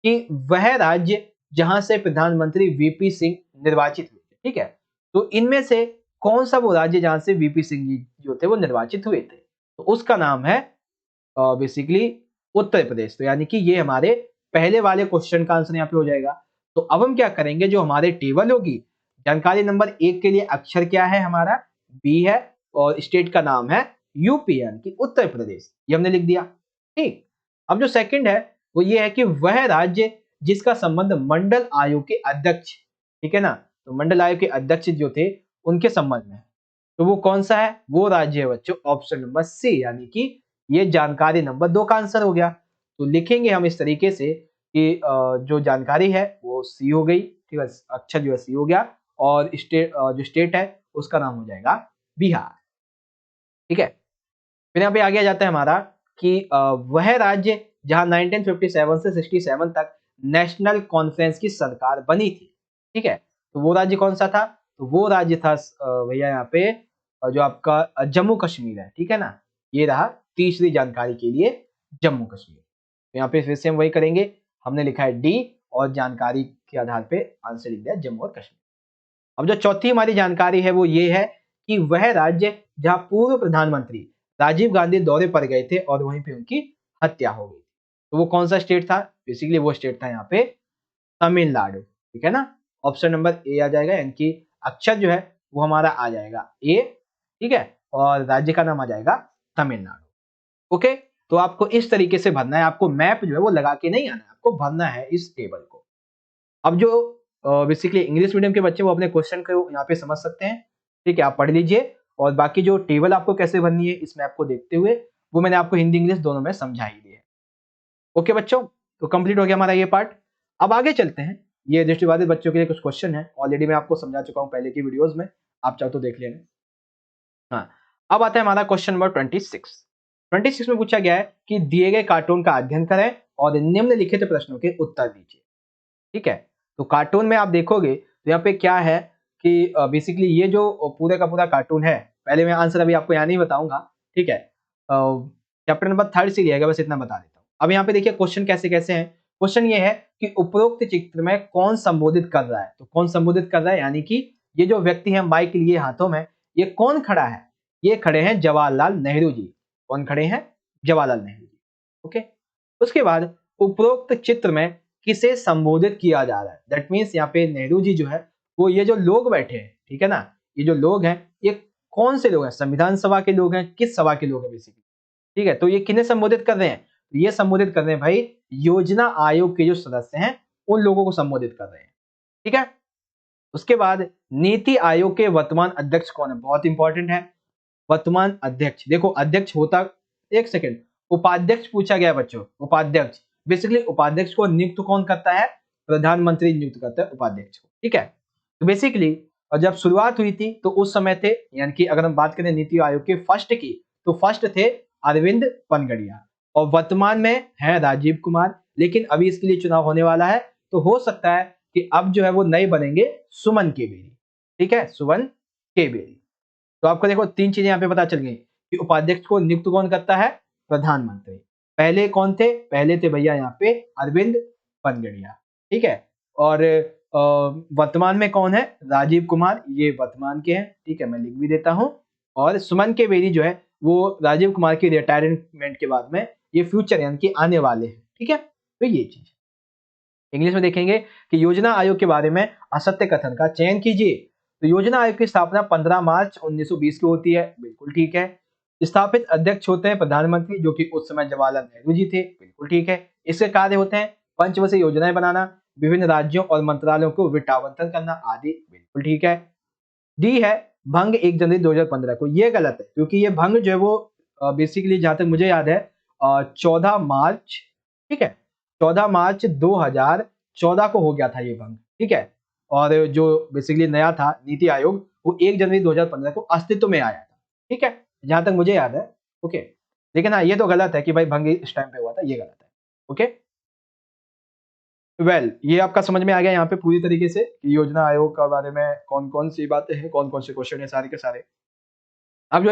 कि वह राज्य जहां से प्रधानमंत्री वीपी सिंह निर्वाचित हुए थे। ठीक है, तो इनमें से कौन सा वो राज्य जहां से वीपी सिंह जी जो थे वो निर्वाचित हुए थे, तो उसका नाम है बेसिकली उत्तर प्रदेश। तो यानी कि ये हमारे पहले वाले क्वेश्चन का आंसर यहाँ पे हो जाएगा। तो अब हम क्या करेंगे, जो हमारे टेबल होगी जानकारी नंबर 1 के लिए अक्षर क्या है हमारा बी है, और स्टेट का नाम है यूपी यानी कि उत्तर प्रदेश, ये हमने लिख दिया। ठीक, अब जो सेकंड है वो ये है कि वह राज्य जिसका संबंध मंडल आयोग के अध्यक्ष ठीक है ना। तो मंडल आयोग के अध्यक्ष जो थे उनके संबंध में, तो वो कौन सा है, वो राज्य है बच्चों ऑप्शन नंबर सी, यानी कि ये जानकारी नंबर 2 का आंसर हो गया। तो लिखेंगे हम इस तरीके से कि जो जानकारी है वो सी हो गई, ठीक है, अक्षर जो है सी हो गया, और जो स्टेट है उसका नाम हो जाएगा बिहार, ठीक है। फिर यहाँ पे आगे आ जाता है हमारा कि वह राज्य जहां 1957 से 67 तक नेशनल कॉन्फ्रेंस की सरकार बनी थी, ठीक है। तो वो राज्य कौन सा था, तो वो राज्य था भैया यहाँ पे जो आपका जम्मू कश्मीर है, ठीक है ना। ये रहा तीसरी जानकारी के लिए जम्मू कश्मीर। तो यहाँ पे फिर से हम वही करेंगे, हमने लिखा है डी और जानकारी के आधार पे आंसर लिख दिया जम्मू और कश्मीर। अब जो चौथी हमारी जानकारी है वो ये है कि वह राज्य जहां पूर्व प्रधानमंत्री राजीव गांधी दौरे पर गए थे और वहीं पे उनकी हत्या हो गई, तो वो कौन सा स्टेट था, बेसिकली वो स्टेट था यहाँ पे तमिलनाडु, ठीक है ना। ऑप्शन नंबर ए आ जाएगा, यानी कि अक्षर जो है वो हमारा आ जाएगा ए, ठीक है, और राज्य का नाम आ जाएगा तमिलनाडु। ओके, तो आपको इस तरीके से भरना है, आपको मैप जो है वो लगा के नहीं आना है, आपको भरना है इस टेबल को। अब जो बेसिकली इंग्लिश मीडियम के बच्चे वो अपने क्वेश्चन को यहाँ पे समझ सकते हैं, ठीक है, आप पढ़ लीजिए, और बाकी जो टेबल आपको कैसे भरनी है इस मैप को देखते हुए वो मैंने आपको हिंदी इंग्लिश दोनों में समझा ही दिया है। ओके बच्चों, तो कंप्लीट हो गया हमारा ये पार्ट। अब आगे चलते हैं, ये दृष्टिबाधित बच्चों के लिए कुछ क्वेश्चन है, ऑलरेडी मैं आपको समझा चुका हूँ पहले की वीडियोज में, आप चाहो तो देख लेना। हाँ, अब आता है हमारा क्वेश्चन नंबर 26 में पूछा गया है कि दिए गए कार्टून का अध्ययन करें और निम्नलिखित प्रश्नों के उत्तर दीजिए, ठीक है। तो कार्टून में आप देखोगे तो यहाँ पे क्या है कि बेसिकली ये जो पूरे का पूरा कार्टून है, पहले मैं आंसर अभी आपको यहाँ नहीं बताऊंगा, ठीक है, चैप्टर नंबर 3 से लिया गया, बस इतना बता देता हूँ। अब यहाँ पे देखिए क्वेश्चन कैसे कैसे हैं। क्वेश्चन ये है कि उपरोक्त चित्र में कौन संबोधित कर रहा है, तो कौन संबोधित कर रहा है, यानी कि ये जो व्यक्ति है माइक लिए हाथों में, ये कौन खड़ा है, ये खड़े हैं जवाहरलाल नेहरू जी। कौन खड़े हैं, जवाहरलाल नेहरू जी। ओके, उसके बाद उपरोक्त चित्र में किसे संबोधित किया जा रहा है, दैट मीन्स यहाँ पे नेहरू जी जो है वो ये जो लोग बैठे हैं, ठीक है ना, ये जो लोग हैं ये कौन से लोग हैं, संविधान सभा के लोग हैं, किस सभा के लोग हैं बेसिकली, ठीक है। तो ये किन्हें संबोधित कर रहे हैं, तो ये संबोधित कर रहे हैं भाई योजना आयोग के जो सदस्य हैं उन लोगों को संबोधित कर रहे हैं, ठीक है। उसके बाद नीति आयोग के वर्तमान अध्यक्ष कौन है, बहुत इंपॉर्टेंट है। वर्तमान अध्यक्ष, देखो अध्यक्ष होता, एक सेकेंड, उपाध्यक्ष पूछा गया बच्चों, उपाध्यक्ष, बेसिकली उपाध्यक्ष को नियुक्त कौन करता है, प्रधानमंत्री नियुक्त करता है उपाध्यक्ष को, ठीक है। तो बेसिकली और जब शुरुआत हुई थी तो उस समय थे, यानी कि अगर हम बात करें नीति आयोग के फर्स्ट की, तो फर्स्ट थे अरविंद पनगड़िया, और वर्तमान में है राजीव कुमार, लेकिन अभी इसके लिए चुनाव होने वाला है, तो हो सकता है कि अब जो है वो नए बनेंगे सुमन के बेरी, ठीक है, सुमन के बेरी। तो आपको देखो तीन चीजें यहाँ पे पता चल गई कि उपाध्यक्ष को नियुक्त कौन करता है, प्रधानमंत्री। पहले कौन थे, पहले थे भैया यहाँ पे अरविंद पनगड़िया, ठीक है, और वर्तमान में कौन है, राजीव कुमार, ये वर्तमान के हैं, ठीक है, मैं लिख भी देता हूं। और सुमन के बेरी जो है वो राजीव कुमार की रिटायरमेंट के बाद में ये फ्यूचर यानी कि आने वाले हैं, ठीक है। तो ये चीज इंग्लिश में देखेंगे कि योजना आयोग के बारे में असत्य कथन का चयन कीजिए। तो योजना आयोग की स्थापना 15 मार्च 1920 को होती है, बिल्कुल ठीक है। स्थापित अध्यक्ष होते हैं प्रधानमंत्री, जो कि उस समय जवाहरलाल नेहरू जी थे, बिल्कुल ठीक है। इसके कार्य होते हैं पंचवर्षीय योजनाएं बनाना, विभिन्न राज्यों और मंत्रालयों को वित्त आवंटन करना आदि, बिल्कुल ठीक है। डी है भंग 1 जनवरी 2015 को, ये गलत है क्योंकि ये भंग जो है वो बेसिकली जहां तक मुझे याद है 14 मार्च, ठीक है, 14 मार्च 2014 को हो गया था ये भंग, ठीक है। और जो बेसिकली नया था नीति आयोग वो 1 जनवरी 2015 को अस्तित्व में आया था, ठीक है, जहां तक मुझे याद है। ओके, लेकिन हाँ ये तो गलत है कि भाई भंग इस टाइम पे हुआ था, ये गलत है। ओके, ये आपका समझ में आ गया यहाँ पे पूरी तरीके से कि योजना आयोग के बारे में कौन कौन सी बातें हैं, कौन कौन से क्वेश्चन है सारे के सारे। अब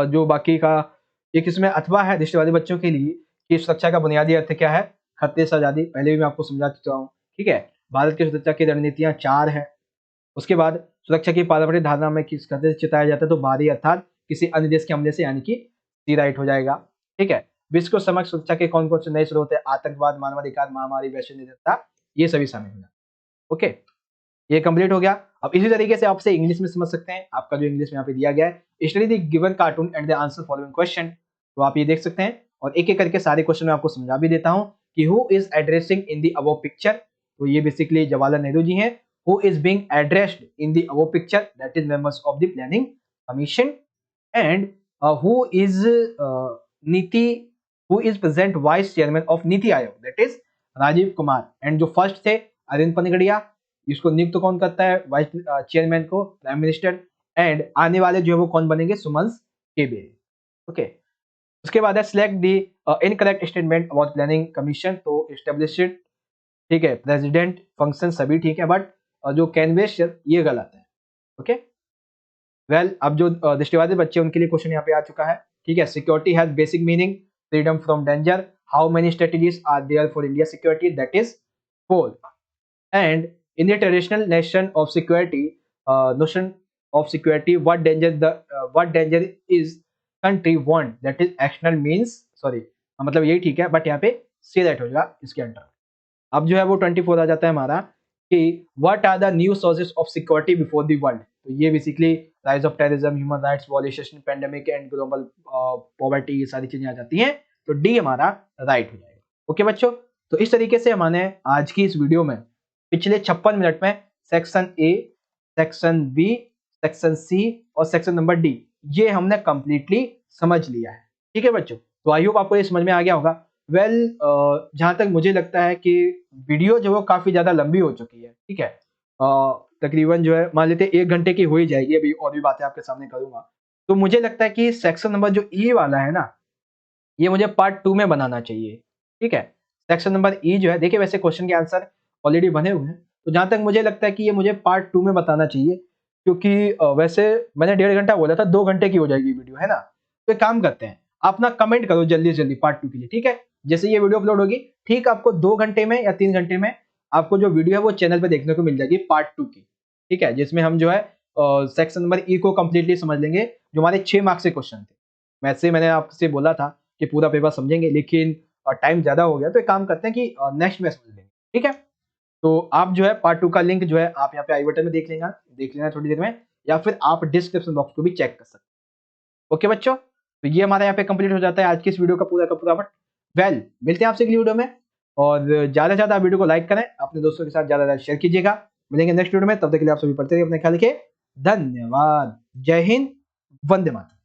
जो बाकी का एक इसमें अथवा है दृष्टिवादी बच्चों के लिए कि सुरक्षा का बुनियादी अर्थ क्या है, खतरे से आजादी, पहले भी मैं आपको समझा चुका हूँ, ठीक है। भारत की सुरक्षा की रणनीतियां 4 है। उसके बाद सुरक्षा की पारंपरिक धारणा में किस खतरे से चिताया जाता है, तो बाहरी अर्थात किसी अन्य देश के हमले से, यानी कि सी राइट हो जाएगा, ठीक है। विश्व को समग्र सुरक्षा के कौन कौन से नए स्रोत है, आतंकवाद, मानवाधिकार, महामारी, वैश्विक निरंतरता, ये सभी शामिल होगा। ओके, ये कंप्लीट हो गया। अब इसी तरीके से आपसे इंग्लिश में समझ सकते हैं, आपका जो इंग्लिश में यहाँ पे दिया गया है study the given cartoon and the answer following question, तो आप ये देख सकते हैं, और एक एक करके सारे क्वेश्चन मैं आपको समझा भी देता हूँ कि who is addressing in the above picture, तो ये बेसिकली जवाहरलाल नेहरू जी हैं। who is being addressed in the above picture, that is members of the planning commission, and who is Niti, who is present vice chairman of नीति Aayog, that is Rajiv Kumar, and जो फर्स्ट थे अरविंद पनगड़िया, इसको नियुक्त कौन करता है, वाइस चेयरमैन को प्राइम मिनिस्टर, एंड आने वाले जो है वो कौन बनेंगे, सुमंस केबे। ओके, उसके बाद है select the incorrect statement about planning commission, तो एस्टेब्लिश्ड, ठीक है, प्रेसिडेंट फंक्शन सभी ठीक है, बट जो कैनवेस ये गलत है। ओके, वेल अब जो दृष्टिबाधित बच्चे उनके लिए क्वेश्चन यहाँ पे आ चुका है, ठीक है। Security has basic meaning freedom from danger, how many strategies are there for India security, that is 4, and in the traditional notion of security, notion of security, what danger is country want, that is external means, sorry मतलब यही ठीक है, बट यहाँ पे say that हो जाएगा इसके अंदर। अब जो है वो 24 आ जाता है हमारा कि what are the new sources of security before the world, तो ये basically rise of terrorism, human rights violation, pandemic and global poverty, ये सारी चीजें आ जाती हैं, तो डी हमारा राइट हो जाएगा। ओके बच्चों, तो इस तरीके से हमने आज की इस वीडियो में पिछले 56 मिनट में section A, section B, section C और सेक्शन नंबर डी ये हमने कंप्लीटली समझ लिया है। ठीक है बच्चों, तो आई होप आपको ये समझ में आ गया होगा। वेल जहां तक मुझे लगता है कि वीडियो जो है काफी ज्यादा लंबी हो चुकी है, ठीक है, तकरीबन जो है मान लेते 1 घंटे की हो ही जाएगी, अभी और भी बातें आपके सामने करूंगा। तो मुझे लगता है कि सेक्शन नंबर जो ई वाला है ना, ये मुझे पार्ट 2 में बनाना चाहिए। ठीक है, सेक्शन नंबर ई जो है, देखिए वैसे क्वेश्चन के आंसर ऑलरेडी बने हुए हैं, तो जहां तक मुझे लगता है कि ये मुझे पार्ट 2 में बताना चाहिए, क्योंकि वैसे मैंने 1.5 घंटा बोला था, 2 घंटे की हो जाएगी वीडियो, है ना। तो एक काम करते हैं, आप ना कमेंट करो जल्दी से जल्दी पार्ट 2 के लिए, ठीक है। जैसे ये वीडियो अपलोड होगी, ठीक आपको 2 घंटे में या 3 घंटे में आपको जो वीडियो है वो चैनल पे देखने को मिल जाएगी पार्ट 2 की, ठीक है, जिसमें हम जो है सेक्शन नंबर ई को कंप्लीटली समझ लेंगे, जो हमारे 6 मार्क्स के क्वेश्चन थे। वैसे मैंने आपसे बोला था कि पूरा पेपर समझेंगे, लेकिन टाइम ज्यादा हो गया, तो एक काम करते हैं कि नेक्स्ट में समझ लेंगे, ठीक है। तो आप जो है पार्ट 2 का लिंक जो है आप यहाँ पे आई बटन में देख लेना थोड़ी देर में, या फिर आप डिस्क्रिप्शन बॉक्स को भी चेक कर सकते हैं। ओके बच्चों, तो ये हमारा यहाँ पे कंप्लीट हो जाता है आज की इस वीडियो का पूरा बट वेल मिलते हैं आपसे अगली वीडियो में, और ज्यादा से ज्यादा वीडियो को लाइक करें, अपने दोस्तों के साथ ज्यादा शेयर कीजिएगा। मिलेंगे नेक्स्ट वीडियो में, तब तक के लिए आप सभी पढ़ते रहिए, अपने ख्याल रखिए, धन्यवाद, जय हिंद, वंदे मातरम।